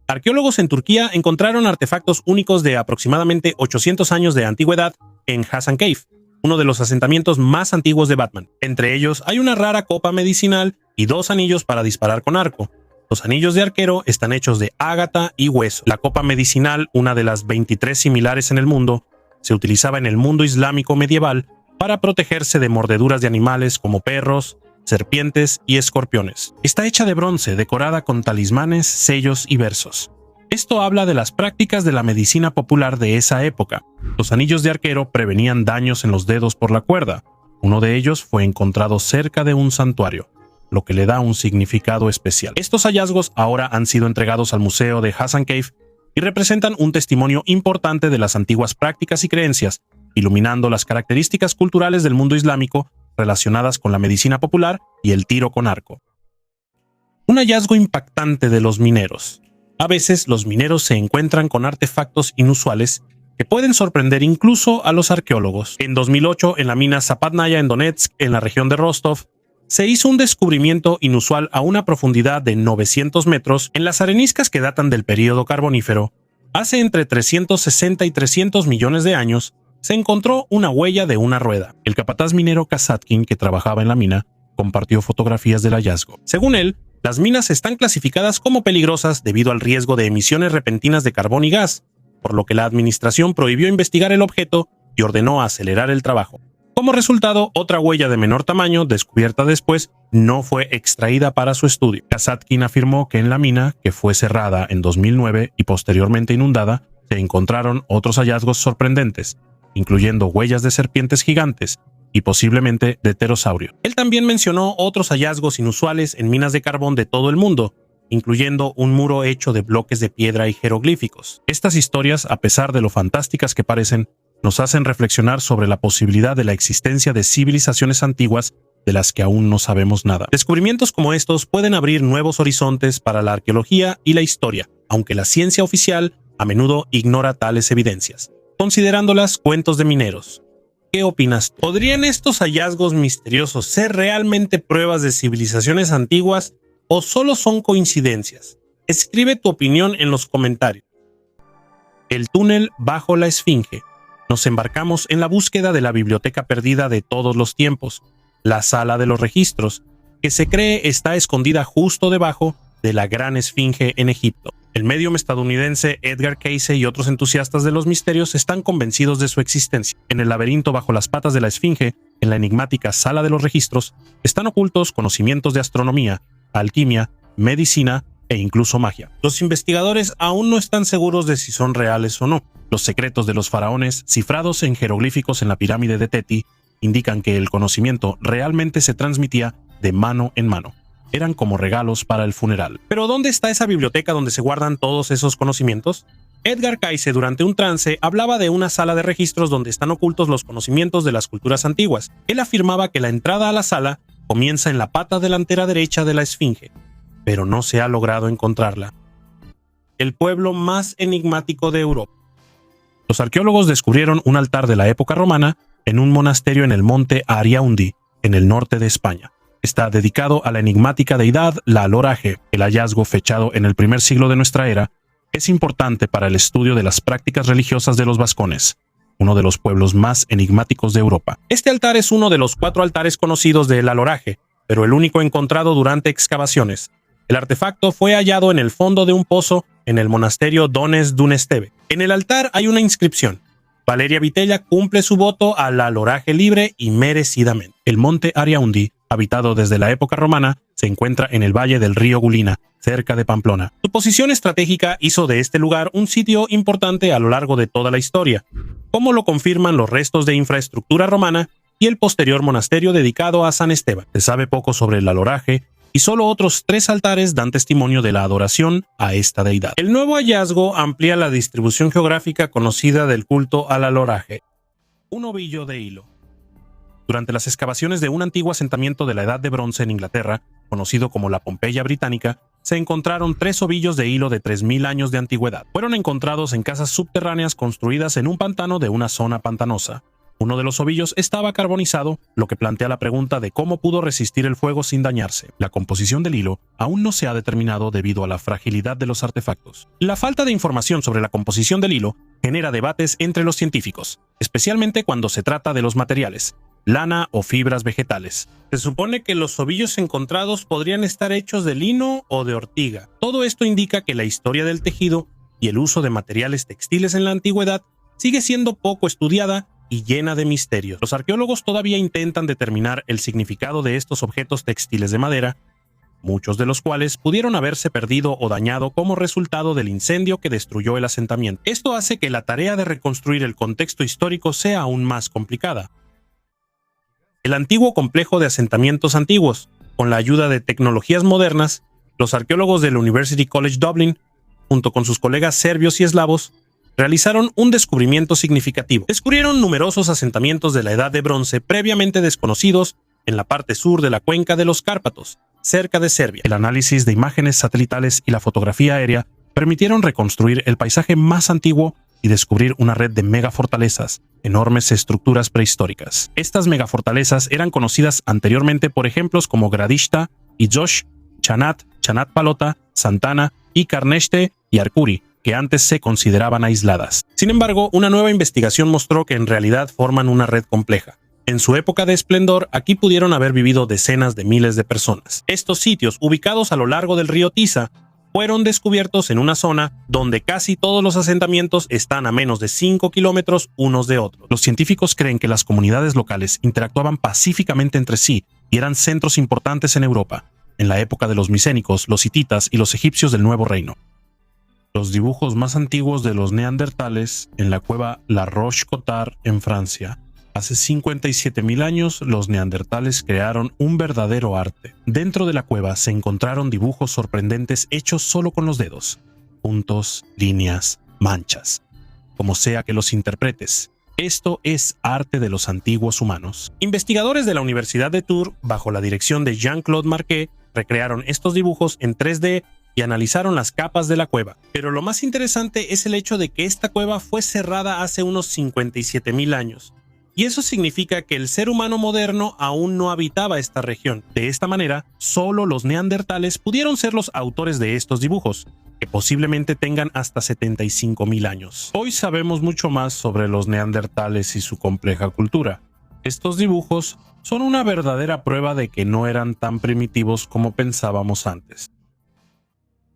Arqueólogos en Turquía encontraron artefactos únicos de aproximadamente 800 años de antigüedad en Hasan Cave, uno de los asentamientos más antiguos de Batman. Entre ellos hay una rara copa medicinal y 2 anillos para disparar con arco. Los anillos de arquero están hechos de ágata y hueso. La copa medicinal, una de las 23 similares en el mundo, se utilizaba en el mundo islámico medieval para protegerse de mordeduras de animales como perros, serpientes y escorpiones. Está hecha de bronce, decorada con talismanes, sellos y versos. Esto habla de las prácticas de la medicina popular de esa época. Los anillos de arquero prevenían daños en los dedos por la cuerda. Uno de ellos fue encontrado cerca de un santuario, lo que le da un significado especial. Estos hallazgos ahora han sido entregados al Museo de Hasan Cave y representan un testimonio importante de las antiguas prácticas y creencias, iluminando las características culturales del mundo islámico relacionadas con la medicina popular y el tiro con arco. Un hallazgo impactante de los mineros. A veces los mineros se encuentran con artefactos inusuales que pueden sorprender incluso a los arqueólogos. En 2008, en la mina Zapadnaya en Donetsk, en la región de Rostov, se hizo un descubrimiento inusual a una profundidad de 900 metros en las areniscas que datan del período carbonífero. Hace entre 360 y 300 millones de años, se encontró una huella de una rueda. El capataz minero Kasatkin, que trabajaba en la mina, compartió fotografías del hallazgo. Según él, las minas están clasificadas como peligrosas debido al riesgo de emisiones repentinas de carbón y gas, por lo que la administración prohibió investigar el objeto y ordenó acelerar el trabajo. Como resultado, otra huella de menor tamaño, descubierta después, no fue extraída para su estudio. Kasatkin afirmó que en la mina, que fue cerrada en 2009 y posteriormente inundada, se encontraron otros hallazgos sorprendentes, incluyendo huellas de serpientes gigantes y posiblemente de pterosaurio. Él también mencionó otros hallazgos inusuales en minas de carbón de todo el mundo, incluyendo un muro hecho de bloques de piedra y jeroglíficos. Estas historias, a pesar de lo fantásticas que parecen, nos hacen reflexionar sobre la posibilidad de la existencia de civilizaciones antiguas de las que aún no sabemos nada. Descubrimientos como estos pueden abrir nuevos horizontes para la arqueología y la historia, aunque la ciencia oficial a menudo ignora tales evidencias, considerándolas cuentos de mineros. ¿Qué opinas? ¿Podrían estos hallazgos misteriosos ser realmente pruebas de civilizaciones antiguas o solo son coincidencias? Escribe tu opinión en los comentarios. El túnel bajo la Esfinge. Nos embarcamos en la búsqueda de la biblioteca perdida de todos los tiempos, la sala de los registros, que se cree está escondida justo debajo de la gran Esfinge en Egipto. El medium estadounidense Edgar Cayce y otros entusiastas de los misterios están convencidos de su existencia. En el laberinto bajo las patas de la Esfinge, en la enigmática sala de los registros, están ocultos conocimientos de astronomía, alquimia, medicina e incluso magia. Los investigadores aún no están seguros de si son reales o no. Los secretos de los faraones, cifrados en jeroglíficos en la pirámide de Teti, indican que el conocimiento realmente se transmitía de mano en mano. Eran como regalos para el funeral. Pero ¿dónde está esa biblioteca donde se guardan todos esos conocimientos? Edgar Cayce, durante un trance, hablaba de una sala de registros donde están ocultos los conocimientos de las culturas antiguas. Él afirmaba que la entrada a la sala comienza en la pata delantera derecha de la Esfinge, pero no se ha logrado encontrarla. El pueblo más enigmático de Europa. Los arqueólogos descubrieron un altar de la época romana en un monasterio en el monte Ariaundi, en el norte de España. Está dedicado a la enigmática deidad la Aloraje. El hallazgo, fechado en el primer siglo de nuestra era, es importante para el estudio de las prácticas religiosas de los vascones, uno de los pueblos más enigmáticos de Europa. Este altar es uno de los 4 altares conocidos del Aloraje, pero el único encontrado durante excavaciones. El artefacto fue hallado en el fondo de un pozo en el monasterio Dones Dunesteve. En el altar hay una inscripción: Valeria Vitella cumple su voto al Aloraje libre y merecidamente. El monte Ariaundi, habitado desde la época romana, se encuentra en el valle del río Gulina, cerca de Pamplona. Su posición estratégica hizo de este lugar un sitio importante a lo largo de toda la historia, como lo confirman los restos de infraestructura romana y el posterior monasterio dedicado a San Esteban. Se sabe poco sobre el Aloraje, y solo otros 3 altares dan testimonio de la adoración a esta deidad. El nuevo hallazgo amplía la distribución geográfica conocida del culto al Aloraje. Un ovillo de hilo. Durante las excavaciones de un antiguo asentamiento de la Edad de Bronce en Inglaterra, conocido como la Pompeya Británica, se encontraron 3 ovillos de hilo de 3000 años de antigüedad. Fueron encontrados en casas subterráneas construidas en un pantano de una zona pantanosa. Uno de los ovillos estaba carbonizado, lo que plantea la pregunta de cómo pudo resistir el fuego sin dañarse. La composición del hilo aún no se ha determinado debido a la fragilidad de los artefactos. La falta de información sobre la composición del hilo genera debates entre los científicos, especialmente cuando se trata de los materiales, lana o fibras vegetales. Se supone que los ovillos encontrados podrían estar hechos de lino o de ortiga. Todo esto indica que la historia del tejido y el uso de materiales textiles en la antigüedad sigue siendo poco estudiada y llena de misterios. Los arqueólogos todavía intentan determinar el significado de estos objetos textiles de madera, muchos de los cuales pudieron haberse perdido o dañado como resultado del incendio que destruyó el asentamiento. Esto hace que la tarea de reconstruir el contexto histórico sea aún más complicada. El antiguo complejo de asentamientos antiguos. Con la ayuda de tecnologías modernas, los arqueólogos del University College Dublin, junto con sus colegas serbios y eslavos, realizaron un descubrimiento significativo. Descubrieron numerosos asentamientos de la Edad de Bronce previamente desconocidos en la parte sur de la cuenca de los Cárpatos, cerca de Serbia. El análisis de imágenes satelitales y la fotografía aérea permitieron reconstruir el paisaje más antiguo y descubrir una red de megafortalezas, enormes estructuras prehistóricas. Estas megafortalezas eran conocidas anteriormente por ejemplos como Gradishta, Ijosh, Chanat, Chanat Palota, Santana y Carnește y Arcuri, que antes se consideraban aisladas. Sin embargo, una nueva investigación mostró que en realidad forman una red compleja. En su época de esplendor, aquí pudieron haber vivido decenas de miles de personas. Estos sitios, ubicados a lo largo del río Tisa, fueron descubiertos en una zona donde casi todos los asentamientos están a menos de 5 kilómetros unos de otros. Los científicos creen que las comunidades locales interactuaban pacíficamente entre sí y eran centros importantes en Europa, en la época de los micénicos, los hititas y los egipcios del Nuevo Reino. Los dibujos más antiguos de los neandertales en la cueva La Roche-Cotard en Francia Hace 57.000 años, los neandertales crearon un verdadero arte. Dentro de la cueva se encontraron dibujos sorprendentes hechos solo con los dedos. Puntos, líneas, manchas. Como sea que los interpretes, esto es arte de los antiguos humanos. Investigadores de la Universidad de Tours, bajo la dirección de Jean-Claude Marquet, recrearon estos dibujos en 3D y analizaron las capas de la cueva. Pero lo más interesante es el hecho de que esta cueva fue cerrada hace unos 57.000 años. Y eso significa que el ser humano moderno aún no habitaba esta región. De esta manera, solo los neandertales pudieron ser los autores de estos dibujos, que posiblemente tengan hasta 75.000 años. Hoy sabemos mucho más sobre los neandertales y su compleja cultura. Estos dibujos son una verdadera prueba de que no eran tan primitivos como pensábamos antes.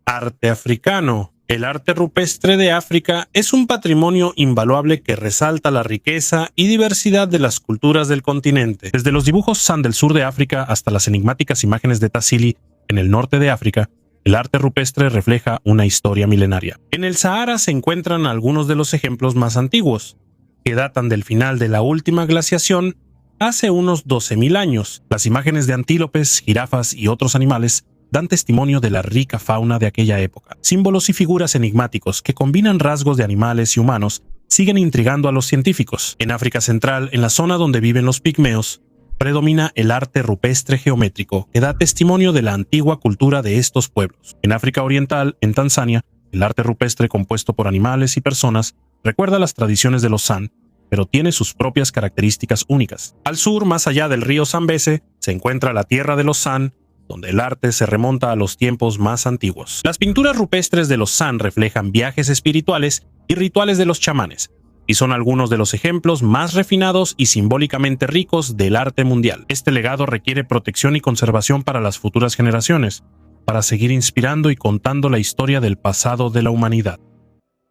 Arte africano. El arte rupestre de África es un patrimonio invaluable que resalta la riqueza y diversidad de las culturas del continente. Desde los dibujos San del sur de África hasta las enigmáticas imágenes de Tassili en el norte de África, el arte rupestre refleja una historia milenaria. En el Sahara se encuentran algunos de los ejemplos más antiguos, que datan del final de la última glaciación hace unos 12.000 años. Las imágenes de antílopes, jirafas y otros animales dan testimonio de la rica fauna de aquella época. Símbolos y figuras enigmáticos que combinan rasgos de animales y humanos siguen intrigando a los científicos. En África Central, en la zona donde viven los pigmeos, predomina el arte rupestre geométrico, que da testimonio de la antigua cultura de estos pueblos. En África Oriental, en Tanzania, el arte rupestre compuesto por animales y personas recuerda las tradiciones de los San, pero tiene sus propias características únicas. Al sur, más allá del río Zambeze, se encuentra la tierra de los San, donde el arte se remonta a los tiempos más antiguos. Las pinturas rupestres de los San reflejan viajes espirituales y rituales de los chamanes, y son algunos de los ejemplos más refinados y simbólicamente ricos del arte mundial. Este legado requiere protección y conservación para las futuras generaciones, para seguir inspirando y contando la historia del pasado de la humanidad.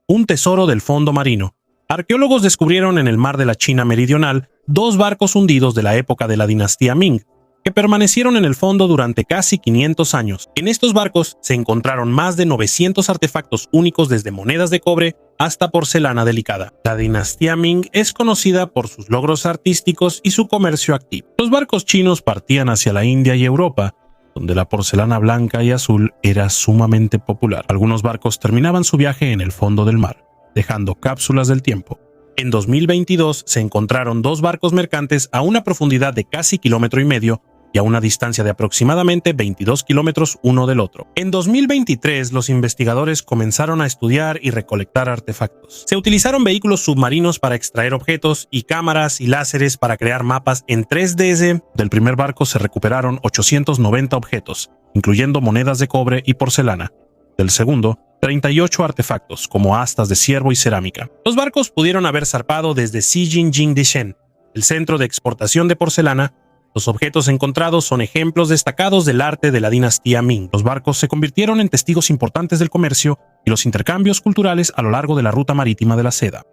Un tesoro del fondo marino. Arqueólogos descubrieron en el mar de la China meridional 2 barcos hundidos de la época de la dinastía Ming, que permanecieron en el fondo durante casi 500 años. En estos barcos se encontraron más de 900 artefactos únicos, desde monedas de cobre hasta porcelana delicada. La dinastía Ming es conocida por sus logros artísticos y su comercio activo. Los barcos chinos partían hacia la India y Europa, donde la porcelana blanca y azul era sumamente popular. Algunos barcos terminaban su viaje en el fondo del mar, dejando cápsulas del tiempo. En 2022 se encontraron 2 barcos mercantes a una profundidad de casi 1,5 kilómetros y a una distancia de aproximadamente 22 kilómetros uno del otro. En 2023, los investigadores comenzaron a estudiar y recolectar artefactos. Se utilizaron vehículos submarinos para extraer objetos y cámaras y láseres para crear mapas en 3D. Del primer barco se recuperaron 890 objetos, incluyendo monedas de cobre y porcelana. Del segundo, 38 artefactos, como astas de ciervo y cerámica. Los barcos pudieron haber zarpado desde Xijinjing-Dishen, el centro de exportación de porcelana. Los objetos encontrados son ejemplos destacados del arte de la dinastía Ming. Los barcos se convirtieron en testigos importantes del comercio y los intercambios culturales a lo largo de la ruta marítima de la seda.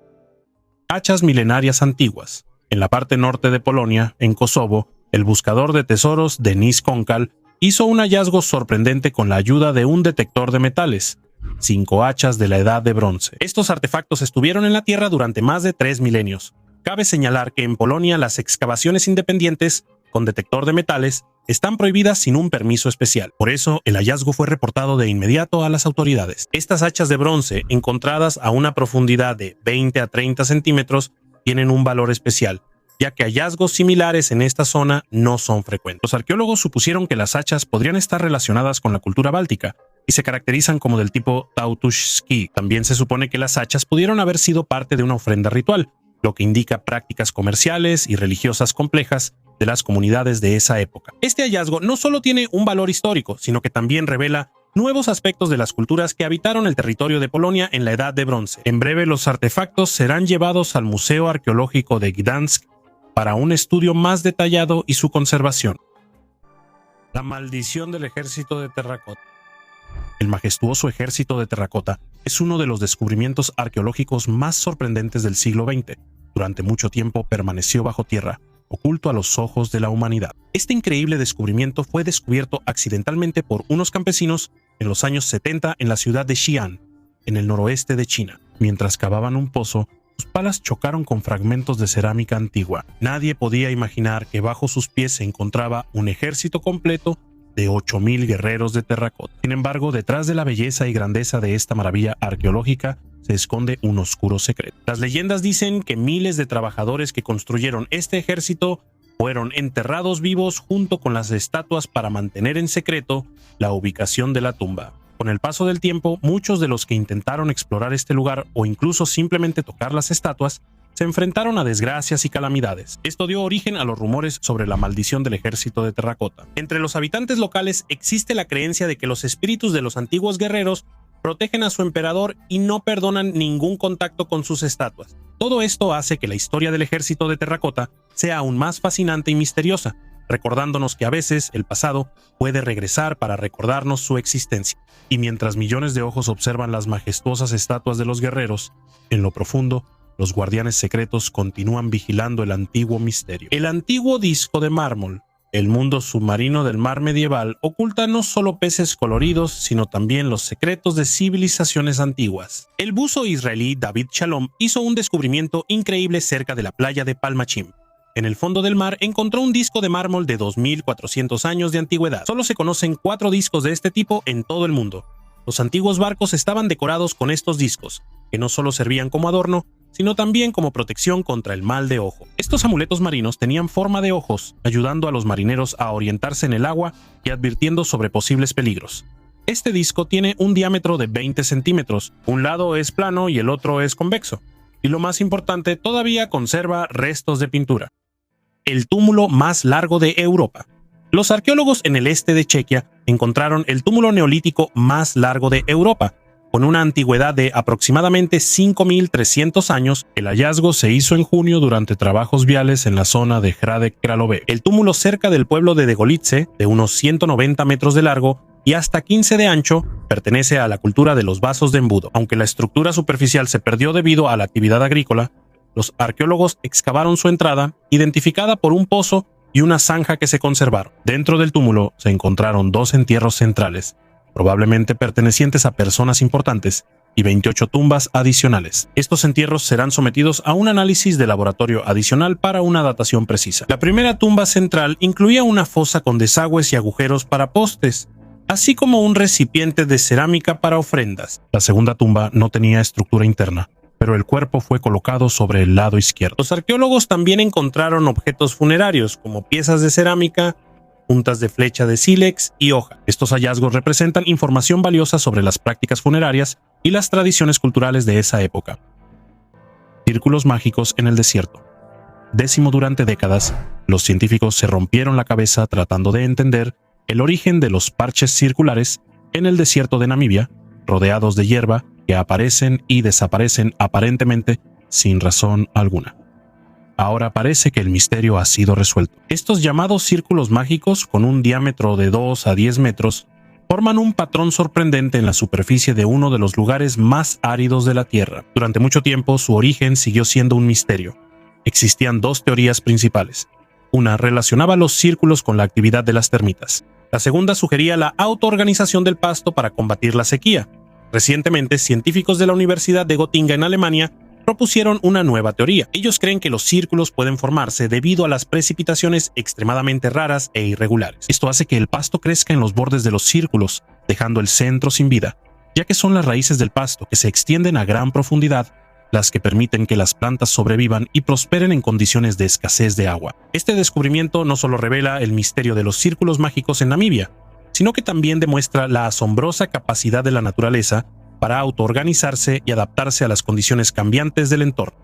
Hachas milenarias antiguas. En la parte norte de Polonia, en Kosovo, el buscador de tesoros Denis Konkal hizo un hallazgo sorprendente con la ayuda de un detector de metales. 5 hachas de la edad de bronce. Estos artefactos estuvieron en la tierra durante más de 3 milenios. Cabe señalar que en Polonia las excavaciones independientes con detector de metales están prohibidas sin un permiso especial. Por eso, el hallazgo fue reportado de inmediato a las autoridades. Estas hachas de bronce, encontradas a una profundidad de 20 a 30 centímetros, tienen un valor especial, ya que hallazgos similares en esta zona no son frecuentes. Los arqueólogos supusieron que las hachas podrían estar relacionadas con la cultura báltica y se caracterizan como del tipo Tautushski. También se supone que las hachas pudieron haber sido parte de una ofrenda ritual, lo que indica prácticas comerciales y religiosas complejas de las comunidades de esa época. Este hallazgo no solo tiene un valor histórico, sino que también revela nuevos aspectos de las culturas que habitaron el territorio de Polonia en la Edad de Bronce. En breve, los artefactos serán llevados al Museo Arqueológico de Gdansk para un estudio más detallado y su conservación. La maldición del ejército de terracota. El majestuoso ejército de terracota es uno de los descubrimientos arqueológicos más sorprendentes del siglo XX. Durante mucho tiempo permaneció bajo tierra, oculto a los ojos de la humanidad. Este increíble descubrimiento fue descubierto accidentalmente por unos campesinos en los años 70 en la ciudad de Xi'an, en el noroeste de China. Mientras cavaban un pozo, Sus palas chocaron con fragmentos de cerámica antigua. Nadie podía imaginar que bajo sus pies se encontraba un ejército completo de 8,000 guerreros de terracota. Sin embargo, detrás de la belleza y grandeza de esta maravilla arqueológica se esconde un oscuro secreto. Las leyendas dicen que miles de trabajadores que construyeron este ejército fueron enterrados vivos junto con las estatuas para mantener en secreto la ubicación de la tumba. Con el paso del tiempo, muchos de los que intentaron explorar este lugar o incluso simplemente tocar las estatuas se enfrentaron a desgracias y calamidades. Esto dio origen a los rumores sobre la maldición del ejército de terracota. Entre los habitantes locales existe la creencia de que los espíritus de los antiguos guerreros protegen a su emperador y no perdonan ningún contacto con sus estatuas. Todo esto hace que la historia del ejército de terracota sea aún más fascinante y misteriosa, recordándonos que a veces el pasado puede regresar para recordarnos su existencia. Y mientras millones de ojos observan las majestuosas estatuas de los guerreros, en lo profundo, los guardianes secretos continúan vigilando el antiguo misterio. El antiguo disco de mármol, el mundo submarino del mar medieval, oculta no solo peces coloridos, sino también los secretos de civilizaciones antiguas. El buzo israelí David Shalom hizo un descubrimiento increíble cerca de la playa de Palmachim. En el fondo del mar encontró un disco de mármol de 2,400 años de antigüedad. Solo se conocen 4 discos de este tipo en todo el mundo. Los antiguos barcos estaban decorados con estos discos, que no solo servían como adorno, sino también como protección contra el mal de ojo. Estos amuletos marinos tenían forma de ojos, ayudando a los marineros a orientarse en el agua y advirtiendo sobre posibles peligros. Este disco tiene un diámetro de 20 centímetros, un lado es plano y el otro es convexo, y lo más importante, todavía conserva restos de pintura. El túmulo más largo de Europa. Los arqueólogos en el este de Chequia encontraron el túmulo neolítico más largo de Europa, con una antigüedad de aproximadamente 5,300 años. El hallazgo se hizo en junio durante trabajos viales en la zona de Hradec Králové. El túmulo cerca del pueblo de Degolice, de unos 190 metros de largo y hasta 15 de ancho, pertenece a la cultura de los vasos de embudo. Aunque la estructura superficial se perdió debido a la actividad agrícola, los arqueólogos excavaron su entrada, identificada por un pozo y una zanja que se conservaron. Dentro del túmulo se encontraron 2 entierros centrales, probablemente pertenecientes a personas importantes, y 28 tumbas adicionales. Estos entierros serán sometidos a un análisis de laboratorio adicional para una datación precisa. La primera tumba central incluía una fosa con desagües y agujeros para postes, así como un recipiente de cerámica para ofrendas. La segunda tumba no tenía estructura interna, pero el cuerpo fue colocado sobre el lado izquierdo. Los arqueólogos también encontraron objetos funerarios, como piezas de cerámica, puntas de flecha de sílex y hoja. Estos hallazgos representan información valiosa sobre las prácticas funerarias y las tradiciones culturales de esa época. Círculos mágicos en el desierto. Durante décadas, los científicos se rompieron la cabeza tratando de entender el origen de los parches circulares en el desierto de Namibia, rodeados de hierba que aparecen y desaparecen aparentemente sin razón alguna. Ahora parece que el misterio ha sido resuelto. Estos llamados círculos mágicos, con un diámetro de 2 a 10 metros, forman un patrón sorprendente en la superficie de uno de los lugares más áridos de la Tierra. Durante mucho tiempo, su origen siguió siendo un misterio. Existían 2 teorías principales. Una relacionaba los círculos con la actividad de las termitas. La segunda sugería la autoorganización del pasto para combatir la sequía. Recientemente, científicos de la Universidad de Gotinga en Alemania propusieron una nueva teoría. Ellos creen que los círculos pueden formarse debido a las precipitaciones extremadamente raras e irregulares. Esto hace que el pasto crezca en los bordes de los círculos, dejando el centro sin vida, ya que son las raíces del pasto que se extienden a gran profundidad las que permiten que las plantas sobrevivan y prosperen en condiciones de escasez de agua. Este descubrimiento no solo revela el misterio de los círculos mágicos en Namibia, sino que también demuestra la asombrosa capacidad de la naturaleza para autoorganizarse y adaptarse a las condiciones cambiantes del entorno.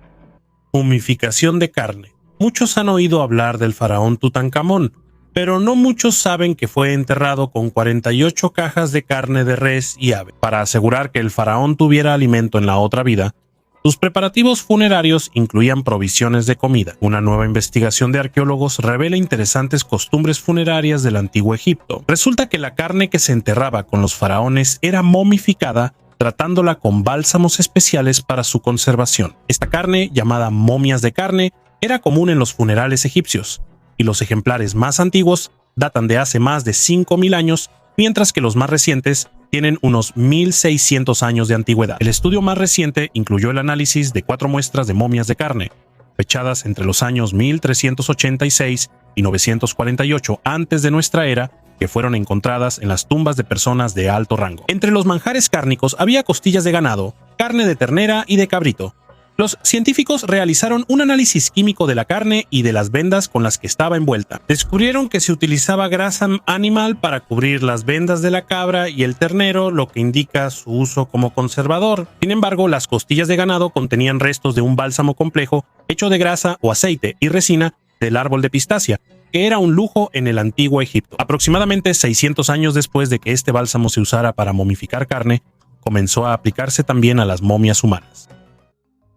Mumificación de carne. Muchos han oído hablar del faraón Tutankamón, pero no muchos saben que fue enterrado con 48 cajas de carne de res y ave. Para asegurar que el faraón tuviera alimento en la otra vida, sus preparativos funerarios incluían provisiones de comida. Una nueva investigación de arqueólogos revela interesantes costumbres funerarias del antiguo Egipto. Resulta que la carne que se enterraba con los faraones era momificada, tratándola con bálsamos especiales para su conservación. Esta carne, llamada momias de carne, era común en los funerales egipcios, y los ejemplares más antiguos datan de hace más de 5,000 años, mientras que los más recientes tienen unos 1600 años de antigüedad. El estudio más reciente incluyó el análisis de 4 muestras de momias de carne, fechadas entre los años 1386 y 948 antes de nuestra era, que fueron encontradas en las tumbas de personas de alto rango. Entre los manjares cárnicos había costillas de ganado, carne de ternera y de cabrito. Los científicos realizaron un análisis químico de la carne y de las vendas con las que estaba envuelta. Descubrieron que se utilizaba grasa animal para cubrir las vendas de la cabra y el ternero, lo que indica su uso como conservador. Sin embargo, las costillas de ganado contenían restos de un bálsamo complejo hecho de grasa o aceite y resina del árbol de pistacia, que era un lujo en el antiguo Egipto. Aproximadamente 600 años después de que este bálsamo se usara para momificar carne, comenzó a aplicarse también a las momias humanas.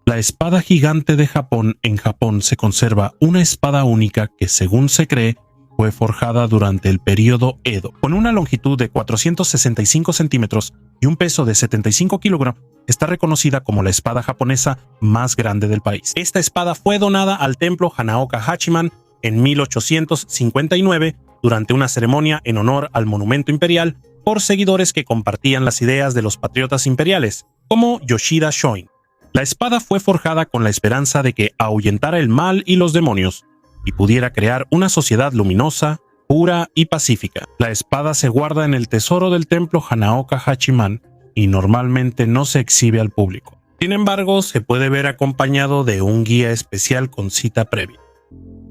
La espada gigante de Japón. En Japón se conserva una espada única que, según se cree, fue forjada durante el período Edo. Con una longitud de 465 centímetros y un peso de 75 kilogramos, está reconocida como la espada japonesa más grande del país. Esta espada fue donada al templo Hanaoka Hachiman en 1859 durante una ceremonia en honor al monumento imperial por seguidores que compartían las ideas de los patriotas imperiales, como Yoshida Shoin. La espada fue forjada con la esperanza de que ahuyentara el mal y los demonios, y pudiera crear una sociedad luminosa, pura y pacífica. La espada se guarda en el tesoro del templo Hanaoka Hachiman y normalmente no se exhibe al público. Sin embargo, se puede ver acompañado de un guía especial con cita previa.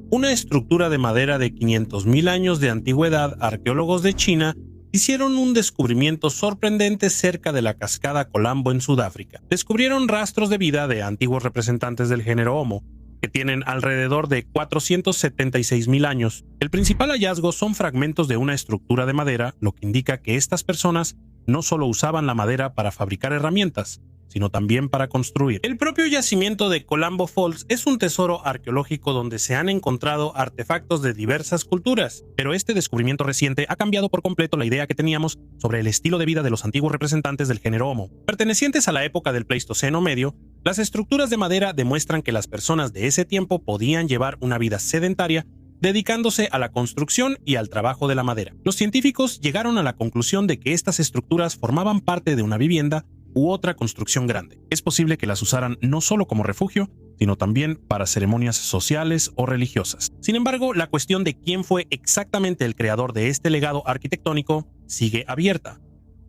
Una estructura de madera de 500.000 años de antigüedad. Arqueólogos de China hicieron un descubrimiento sorprendente cerca de la cascada Colombo en Sudáfrica. Descubrieron rastros de vida de antiguos representantes del género Homo, que tienen alrededor de 476.000 años. El principal hallazgo son fragmentos de una estructura de madera, lo que indica que estas personas no solo usaban la madera para fabricar herramientas, sino también para construir. El propio yacimiento de Colombo Falls es un tesoro arqueológico donde se han encontrado artefactos de diversas culturas, pero este descubrimiento reciente ha cambiado por completo la idea que teníamos sobre el estilo de vida de los antiguos representantes del género Homo. Pertenecientes a la época del Pleistoceno medio, las estructuras de madera demuestran que las personas de ese tiempo podían llevar una vida sedentaria, dedicándose a la construcción y al trabajo de la madera. Los científicos llegaron a la conclusión de que estas estructuras formaban parte de una vivienda u otra construcción grande. Es posible que las usaran no solo como refugio, sino también para ceremonias sociales o religiosas. Sin embargo, la cuestión de quién fue exactamente el creador de este legado arquitectónico sigue abierta.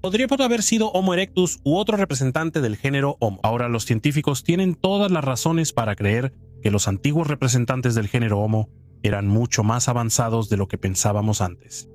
Podría haber sido Homo erectus u otro representante del género Homo. Ahora los científicos tienen todas las razones para creer que los antiguos representantes del género Homo eran mucho más avanzados de lo que pensábamos antes.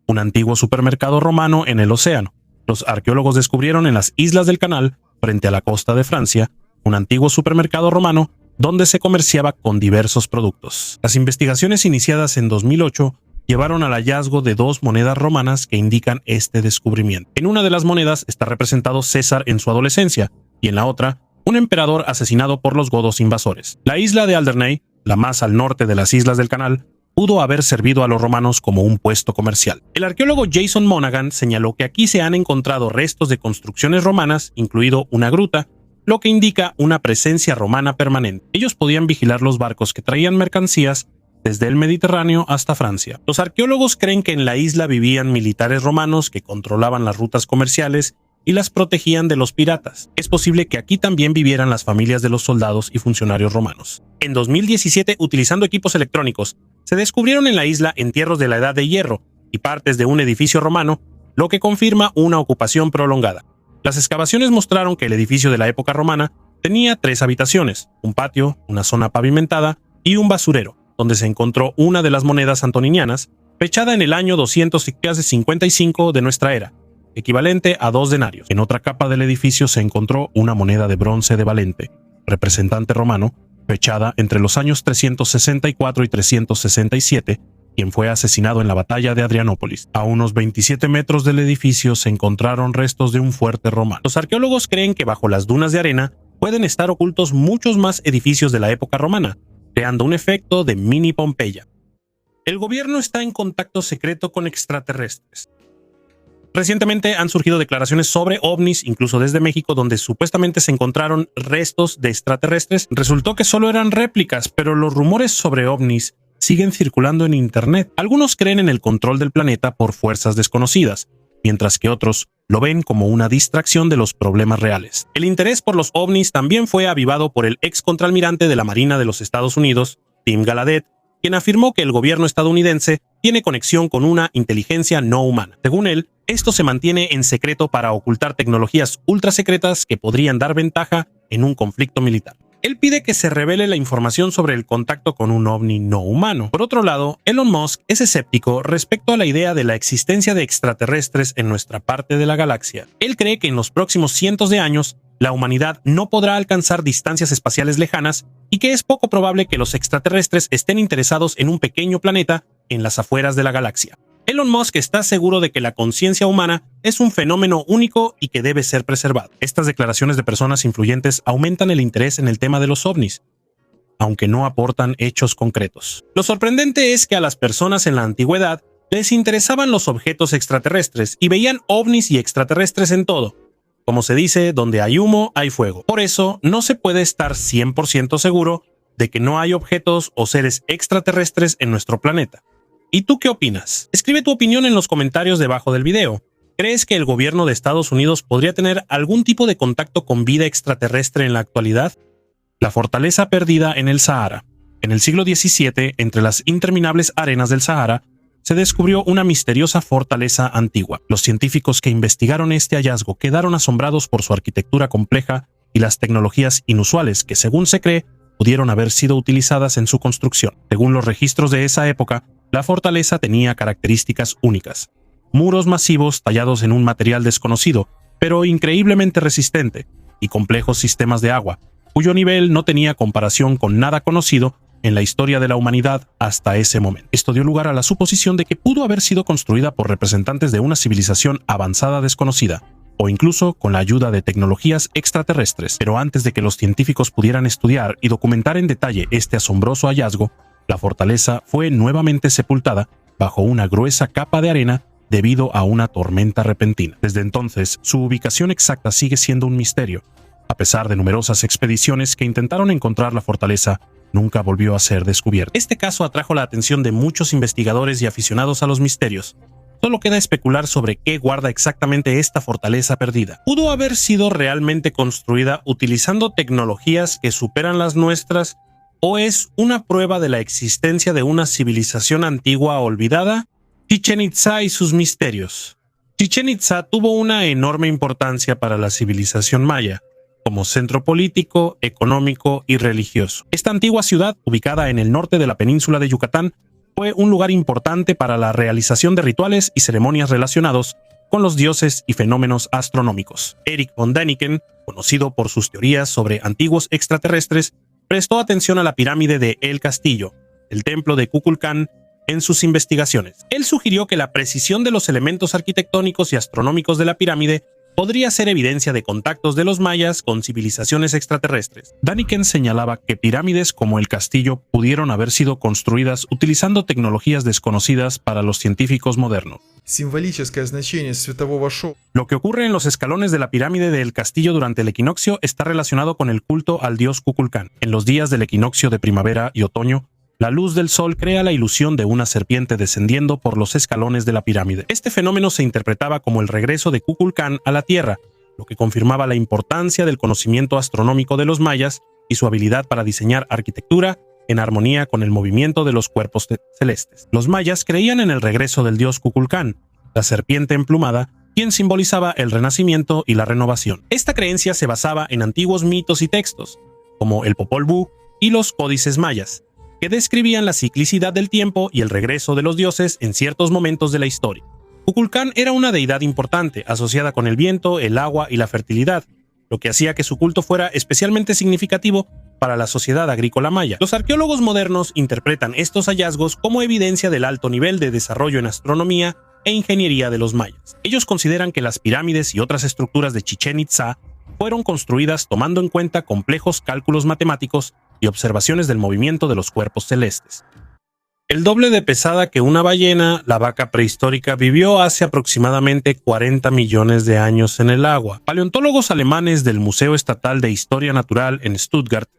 Un antiguo supermercado romano en el océano. Los arqueólogos descubrieron en las islas del Canal, frente a la costa de Francia, un antiguo supermercado romano donde se comerciaba con diversos productos. Las investigaciones iniciadas en 2008 llevaron al hallazgo de 2 monedas romanas que indican este descubrimiento. En una de las monedas está representado César en su adolescencia, y en la otra, un emperador asesinado por los godos invasores. La isla de Alderney, la más al norte de las islas del Canal, pudo haber servido a los romanos como un puesto comercial. El arqueólogo Jason Monaghan señaló que aquí se han encontrado restos de construcciones romanas, incluido una gruta, lo que indica una presencia romana permanente. Ellos podían vigilar los barcos que traían mercancías desde el Mediterráneo hasta Francia. Los arqueólogos creen que en la isla vivían militares romanos que controlaban las rutas comerciales y las protegían de los piratas. Es posible que aquí también vivieran las familias de los soldados y funcionarios romanos. En 2017, utilizando equipos electrónicos, se descubrieron en la isla entierros de la Edad de Hierro y partes de un edificio romano, lo que confirma una ocupación prolongada. Las excavaciones mostraron que el edificio de la época romana tenía 3 habitaciones, un patio, una zona pavimentada y un basurero, donde se encontró una de las monedas antoninianas, fechada en el año 255 de nuestra era, equivalente a 2 denarios. En otra capa del edificio se encontró una moneda de bronce de Valente, representante romano, fechada entre los años 364 y 367, quien fue asesinado en la batalla de Adrianópolis. A unos 27 metros del edificio se encontraron restos de un fuerte romano. Los arqueólogos creen que bajo las dunas de arena pueden estar ocultos muchos más edificios de la época romana, creando un efecto de mini Pompeya. El gobierno está en contacto secreto con extraterrestres. Recientemente han surgido declaraciones sobre ovnis, incluso desde México, donde supuestamente se encontraron restos de extraterrestres. Resultó que solo eran réplicas, pero los rumores sobre ovnis siguen circulando en internet. Algunos creen en el control del planeta por fuerzas desconocidas, mientras que otros lo ven como una distracción de los problemas reales. El interés por los ovnis también fue avivado por el ex contraalmirante de la Marina de los Estados Unidos, Tim Gallaudet, quien afirmó que el gobierno estadounidense tiene conexión con una inteligencia no humana. Según él, esto se mantiene en secreto para ocultar tecnologías ultrasecretas que podrían dar ventaja en un conflicto militar. Él pide que se revele la información sobre el contacto con un ovni no humano. Por otro lado, Elon Musk es escéptico respecto a la idea de la existencia de extraterrestres en nuestra parte de la galaxia. Él cree que en los próximos cientos de años, la humanidad no podrá alcanzar distancias espaciales lejanas y que es poco probable que los extraterrestres estén interesados en un pequeño planeta en las afueras de la galaxia. Elon Musk está seguro de que la conciencia humana es un fenómeno único y que debe ser preservado. Estas declaraciones de personas influyentes aumentan el interés en el tema de los ovnis, aunque no aportan hechos concretos. Lo sorprendente es que a las personas en la antigüedad les interesaban los objetos extraterrestres y veían ovnis y extraterrestres en todo. Como se dice, donde hay humo, hay fuego. Por eso, no se puede estar 100% seguro de que no hay objetos o seres extraterrestres en nuestro planeta. ¿Y tú qué opinas? Escribe tu opinión en los comentarios debajo del video. ¿Crees que el gobierno de Estados Unidos podría tener algún tipo de contacto con vida extraterrestre en la actualidad? La fortaleza perdida en el Sahara. En el siglo XVII, entre las interminables arenas del Sahara, se descubrió una misteriosa fortaleza antigua. Los científicos que investigaron este hallazgo quedaron asombrados por su arquitectura compleja y las tecnologías inusuales que, según se cree, pudieron haber sido utilizadas en su construcción. Según los registros de esa época, la fortaleza tenía características únicas. Muros masivos tallados en un material desconocido, pero increíblemente resistente, y complejos sistemas de agua, cuyo nivel no tenía comparación con nada conocido en la historia de la humanidad hasta ese momento. Esto dio lugar a la suposición de que pudo haber sido construida por representantes de una civilización avanzada desconocida, o incluso con la ayuda de tecnologías extraterrestres. Pero antes de que los científicos pudieran estudiar y documentar en detalle este asombroso hallazgo, la fortaleza fue nuevamente sepultada bajo una gruesa capa de arena debido a una tormenta repentina. Desde entonces, su ubicación exacta sigue siendo un misterio. A pesar de numerosas expediciones que intentaron encontrar la fortaleza, nunca volvió a ser descubierta. Este caso atrajo la atención de muchos investigadores y aficionados a los misterios. Solo queda especular sobre qué guarda exactamente esta fortaleza perdida. ¿Pudo haber sido realmente construida utilizando tecnologías que superan las nuestras? ¿O es una prueba de la existencia de una civilización antigua olvidada? Chichén Itzá y sus misterios. Chichén Itzá tuvo una enorme importancia para la civilización maya, como centro político, económico y religioso. Esta antigua ciudad, ubicada en el norte de la península de Yucatán, fue un lugar importante para la realización de rituales y ceremonias relacionados con los dioses y fenómenos astronómicos. Erich von Däniken, conocido por sus teorías sobre antiguos extraterrestres, prestó atención a la pirámide de El Castillo, el templo de Kukulcán, en sus investigaciones. Él sugirió que la precisión de los elementos arquitectónicos y astronómicos de la pirámide podría ser evidencia de contactos de los mayas con civilizaciones extraterrestres. Däniken señalaba que pirámides como el castillo pudieron haber sido construidas utilizando tecnologías desconocidas para los científicos modernos. Символическое значение светового шоу. Lo que ocurre en los escalones de la pirámide del castillo durante el equinoccio está relacionado con el culto al dios Kukulcán. En los días del equinoccio de primavera y otoño, la luz del sol crea la ilusión de una serpiente descendiendo por los escalones de la pirámide. Este fenómeno se interpretaba como el regreso de Kukulcán a la Tierra, lo que confirmaba la importancia del conocimiento astronómico de los mayas y su habilidad para diseñar arquitectura en armonía con el movimiento de los cuerpos celestes. Los mayas creían en el regreso del dios Kukulcán, la serpiente emplumada, quien simbolizaba el renacimiento y la renovación. Esta creencia se basaba en antiguos mitos y textos, como el Popol Vuh y los códices mayas, que describían la ciclicidad del tiempo y el regreso de los dioses en ciertos momentos de la historia. Kukulcán era una deidad importante, asociada con el viento, el agua y la fertilidad, lo que hacía que su culto fuera especialmente significativo para la sociedad agrícola maya. Los arqueólogos modernos interpretan estos hallazgos como evidencia del alto nivel de desarrollo en astronomía e ingeniería de los mayas. Ellos consideran que las pirámides y otras estructuras de Chichén Itzá fueron construidas tomando en cuenta complejos cálculos matemáticos y observaciones del movimiento de los cuerpos celestes. El doble de pesada que una ballena, la vaca prehistórica vivió hace aproximadamente 40 millones de años en el agua. Paleontólogos alemanes del Museo Estatal de Historia Natural en Stuttgart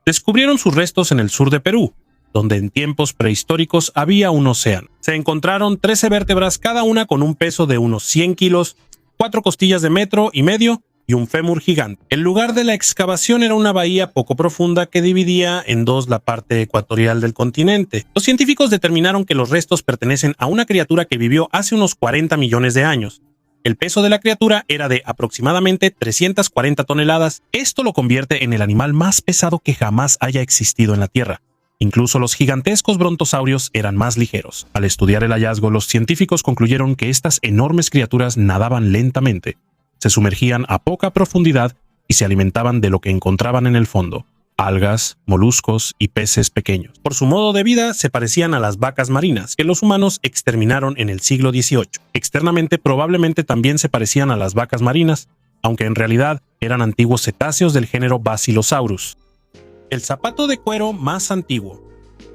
descubrieron sus restos en el sur de Perú, donde en tiempos prehistóricos había un océano. Se encontraron 13 vértebras, cada una con un peso de unos 100 kilos 4 costillas de 1,5 metros y un fémur gigante. El lugar de la excavación era una bahía poco profunda que dividía en dos la parte ecuatorial del continente. Los científicos determinaron que los restos pertenecen a una criatura que vivió hace unos 40 millones de años. El peso de la criatura era de aproximadamente 340 toneladas. Esto lo convierte en el animal más pesado que jamás haya existido en la Tierra. Incluso los gigantescos brontosaurios eran más ligeros. Al estudiar el hallazgo, los científicos concluyeron que estas enormes criaturas nadaban lentamente, se sumergían a poca profundidad y se alimentaban de lo que encontraban en el fondo: algas, moluscos y peces pequeños. Por su modo de vida se parecían a las vacas marinas que los humanos exterminaron en el siglo XVIII. Externamente probablemente también se parecían a las vacas marinas, aunque en realidad eran antiguos cetáceos del género Basilosaurus. El zapato de cuero más antiguo.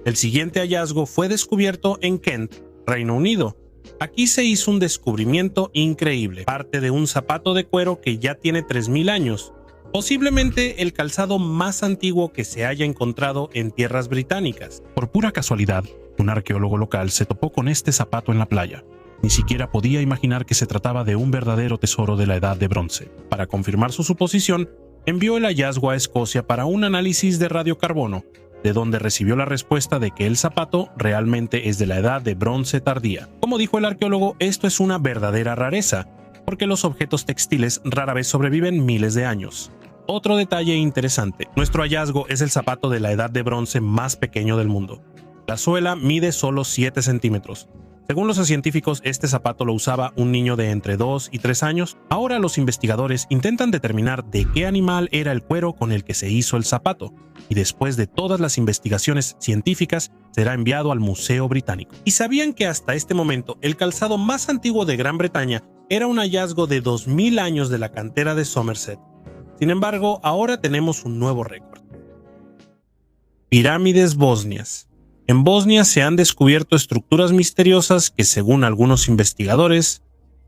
El siguiente hallazgo fue descubierto en Kent, Reino Unido. Aquí se hizo un descubrimiento increíble, parte de un zapato de cuero que ya tiene 3000 años. Posiblemente el calzado más antiguo que se haya encontrado en tierras británicas. Por pura casualidad, un arqueólogo local se topó con este zapato en la playa. Ni siquiera podía imaginar que se trataba de un verdadero tesoro de la Edad de Bronce. Para confirmar su suposición, envió el hallazgo a Escocia para un análisis de radiocarbono, de donde recibió la respuesta de que el zapato realmente es de la Edad de Bronce tardía. Como dijo el arqueólogo, esto es una verdadera rareza, porque los objetos textiles rara vez sobreviven miles de años. Otro detalle interesante: nuestro hallazgo es el zapato de la Edad de Bronce más pequeño del mundo. La suela mide solo 7 centímetros. Según los científicos, este zapato lo usaba un niño de entre 2 y 3 años. Ahora los investigadores intentan determinar de qué animal era el cuero con el que se hizo el zapato, y después de todas las investigaciones científicas será enviado al Museo Británico. ¿Y sabían que hasta este momento el calzado más antiguo de Gran Bretaña era un hallazgo de 2000 años de la cantera de Somerset? Sin embargo, ahora tenemos un nuevo récord. Pirámides bosnias. En Bosnia se han descubierto estructuras misteriosas que, según algunos investigadores,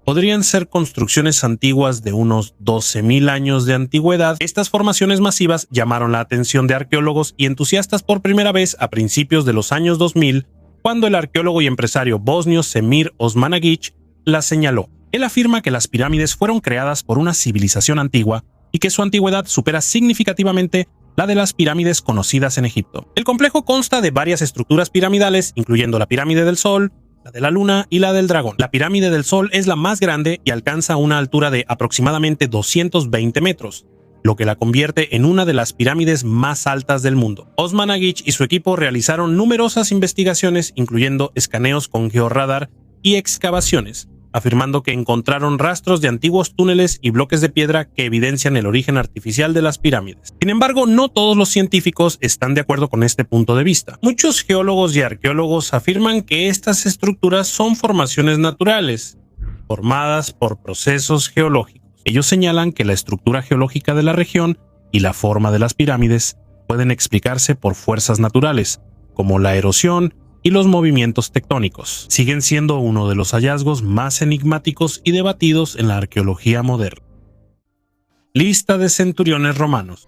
podrían ser construcciones antiguas de unos 12.000 años de antigüedad. Estas formaciones masivas llamaron la atención de arqueólogos y entusiastas por primera vez a principios de los años 2000, cuando el arqueólogo y empresario bosnio Semir Osmanagić las señaló. Él afirma que las pirámides fueron creadas por una civilización antigua y que su antigüedad supera significativamente la de las pirámides conocidas en Egipto. El complejo consta de varias estructuras piramidales, incluyendo la pirámide del Sol, la de la Luna y la del Dragón. La pirámide del Sol es la más grande y alcanza una altura de aproximadamente 220 metros, lo que la convierte en una de las pirámides más altas del mundo. Osmanagić y su equipo realizaron numerosas investigaciones, incluyendo escaneos con georradar y excavaciones, afirmando que encontraron rastros de antiguos túneles y bloques de piedra que evidencian el origen artificial de las pirámides. Sin embargo, no todos los científicos están de acuerdo con este punto de vista. Muchos geólogos y arqueólogos afirman que estas estructuras son formaciones naturales, formadas por procesos geológicos. Ellos señalan que la estructura geológica de la región y la forma de las pirámides pueden explicarse por fuerzas naturales, como la erosión y los movimientos tectónicos. Siguen siendo uno de los hallazgos más enigmáticos y debatidos en la arqueología moderna. Lista de centuriones romanos.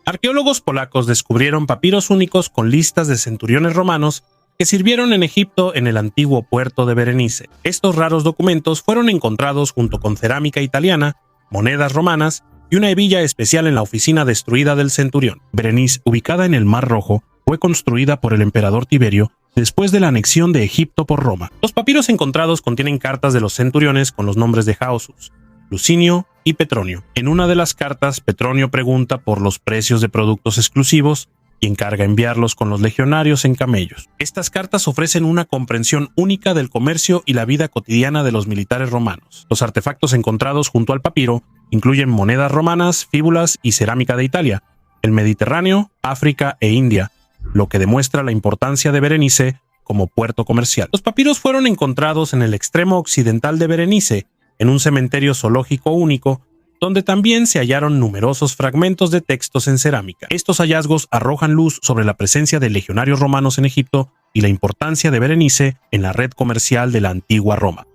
Arqueólogos polacos descubrieron papiros únicos con listas de centuriones romanos que sirvieron en Egipto en el antiguo puerto de Berenice. Estos raros documentos fueron encontrados junto con cerámica italiana, monedas romanas y una hebilla especial en la oficina destruida del centurión. Berenice, ubicada en el Mar Rojo, fue construida por el emperador Tiberio después de la anexión de Egipto por Roma. Los papiros encontrados contienen cartas de los centuriones con los nombres de Jausus, Lucinio y Petronio. En una de las cartas, Petronio pregunta por los precios de productos exclusivos y encarga enviarlos con los legionarios en camellos. Estas cartas ofrecen una comprensión única del comercio y la vida cotidiana de los militares romanos. Los artefactos encontrados junto al papiro incluyen monedas romanas, fíbulas y cerámica de Italia, el Mediterráneo, África e India, lo que demuestra la importancia de Berenice como puerto comercial. Los papiros fueron encontrados en el extremo occidental de Berenice, en un cementerio zoológico único, donde también se hallaron numerosos fragmentos de textos en cerámica. Estos hallazgos arrojan luz sobre la presencia de legionarios romanos en Egipto y la importancia de Berenice en la red comercial de la antigua Roma.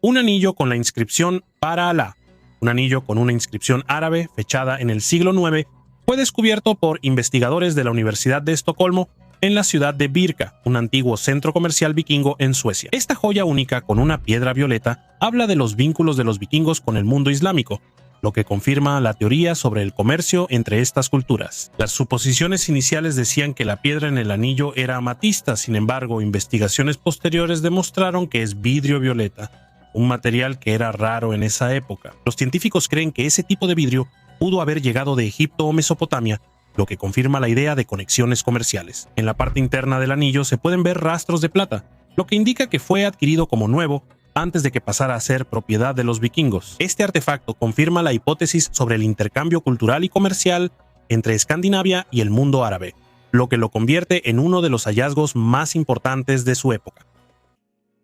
Un anillo con la inscripción para Alá. Un anillo con una inscripción árabe fechada en el siglo IX fue descubierto por investigadores de la Universidad de Estocolmo en la ciudad de Birka, un antiguo centro comercial vikingo en Suecia. Esta joya única con una piedra violeta habla de los vínculos de los vikingos con el mundo islámico, lo que confirma la teoría sobre el comercio entre estas culturas. Las suposiciones iniciales decían que la piedra en el anillo era amatista, sin embargo, investigaciones posteriores demostraron que es vidrio violeta, un material que era raro en esa época. Los científicos creen que ese tipo de vidrio pudo haber llegado de Egipto o Mesopotamia, lo que confirma la idea de conexiones comerciales. En la parte interna del anillo se pueden ver rastros de plata, lo que indica que fue adquirido como nuevo antes de que pasara a ser propiedad de los vikingos. Este artefacto confirma la hipótesis sobre el intercambio cultural y comercial entre Escandinavia y el mundo árabe, lo que lo convierte en uno de los hallazgos más importantes de su época.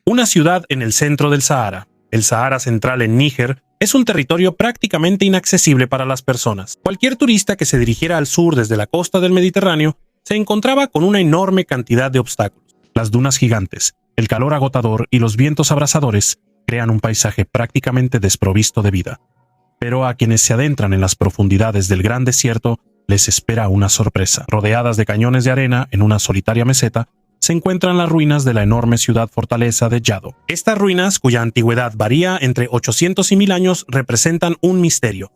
Una ciudad en el centro del Sahara. El Sahara Central en Níger es un territorio prácticamente inaccesible para las personas. Cualquier turista que se dirigiera al sur desde la costa del Mediterráneo se encontraba con una enorme cantidad de obstáculos. Las dunas gigantes, el calor agotador y los vientos abrasadores crean un paisaje prácticamente desprovisto de vida. Pero a quienes se adentran en las profundidades del gran desierto les espera una sorpresa. Rodeadas de cañones de arena en una solitaria meseta, se encuentran las ruinas de la enorme ciudad fortaleza de Yado. Estas ruinas, cuya antigüedad varía entre 800 y 1000 años, representan un misterio.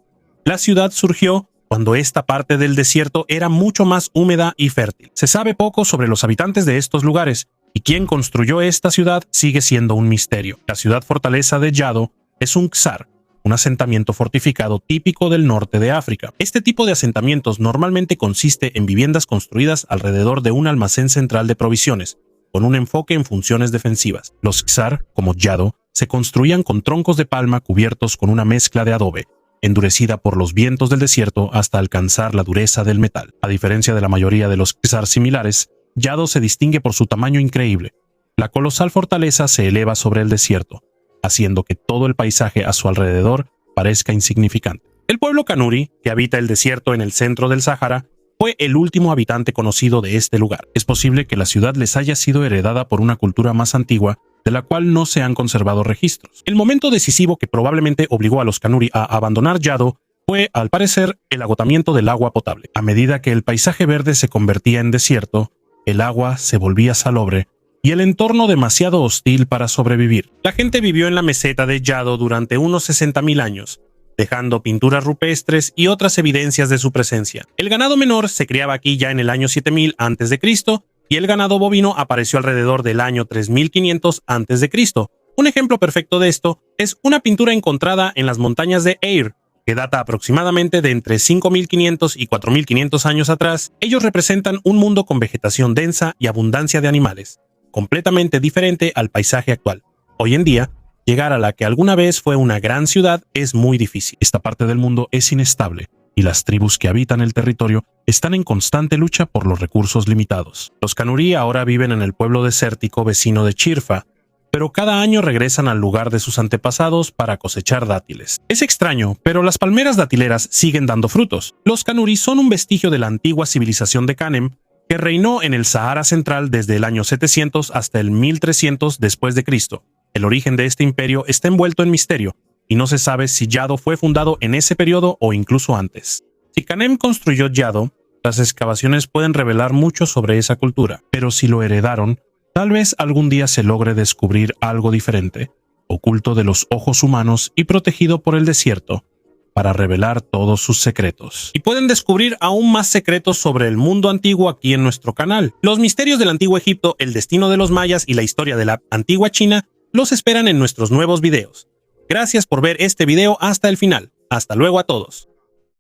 La ciudad surgió cuando esta parte del desierto era mucho más húmeda y fértil. Se sabe poco sobre los habitantes de estos lugares, y quién construyó esta ciudad sigue siendo un misterio. La ciudad fortaleza de Yado es un czar, un asentamiento fortificado típico del norte de África. Este tipo de asentamientos normalmente consiste en viviendas construidas alrededor de un almacén central de provisiones, con un enfoque en funciones defensivas. Los czar, como Yado, se construían con troncos de palma cubiertos con una mezcla de adobe, endurecida por los vientos del desierto hasta alcanzar la dureza del metal. A diferencia de la mayoría de los czar similares, Yado se distingue por su tamaño increíble. La colosal fortaleza se eleva sobre el desierto, haciendo que todo el paisaje a su alrededor parezca insignificante. El pueblo Kanuri, que habita el desierto en el centro del Sáhara, fue el último habitante conocido de este lugar. Es posible que la ciudad les haya sido heredada por una cultura más antigua, de la cual no se han conservado registros. El momento decisivo que probablemente obligó a los Kanuri a abandonar Yado fue, al parecer, el agotamiento del agua potable. A medida que el paisaje verde se convertía en desierto, el agua se volvía salobre y el entorno demasiado hostil para sobrevivir. La gente vivió en la meseta de Yado durante unos 60.000 años, dejando pinturas rupestres y otras evidencias de su presencia. El ganado menor se criaba aquí ya en el año 7000 a.C. y el ganado bovino apareció alrededor del año 3500 a.C. Un ejemplo perfecto de esto es una pintura encontrada en las montañas de Eir, que data aproximadamente de entre 5.500 y 4.500 años atrás. Ellos representan un mundo con vegetación densa y abundancia de animales, completamente diferente al paisaje actual. Hoy en día, llegar a la que alguna vez fue una gran ciudad es muy difícil. Esta parte del mundo es inestable, y las tribus que habitan el territorio están en constante lucha por los recursos limitados. Los Kanuri ahora viven en el pueblo desértico vecino de Chirfa, pero cada año regresan al lugar de sus antepasados para cosechar dátiles. Es extraño, pero las palmeras datileras siguen dando frutos. Los Kanuri son un vestigio de la antigua civilización de Kanem, que reinó en el Sahara Central desde el año 700 hasta el 1300 después de Cristo. El origen de este imperio está envuelto en misterio, y no se sabe si Yado fue fundado en ese periodo o incluso antes. Si Kanem construyó Yado, las excavaciones pueden revelar mucho sobre esa cultura, pero si lo heredaron, tal vez algún día se logre descubrir algo diferente, oculto de los ojos humanos y protegido por el desierto, para revelar todos sus secretos. Y pueden descubrir aún más secretos sobre el mundo antiguo aquí en nuestro canal. Los misterios del antiguo Egipto, el destino de los mayas y la historia de la antigua China los esperan en nuestros nuevos videos. Gracias por ver este video hasta el final. Hasta luego a todos.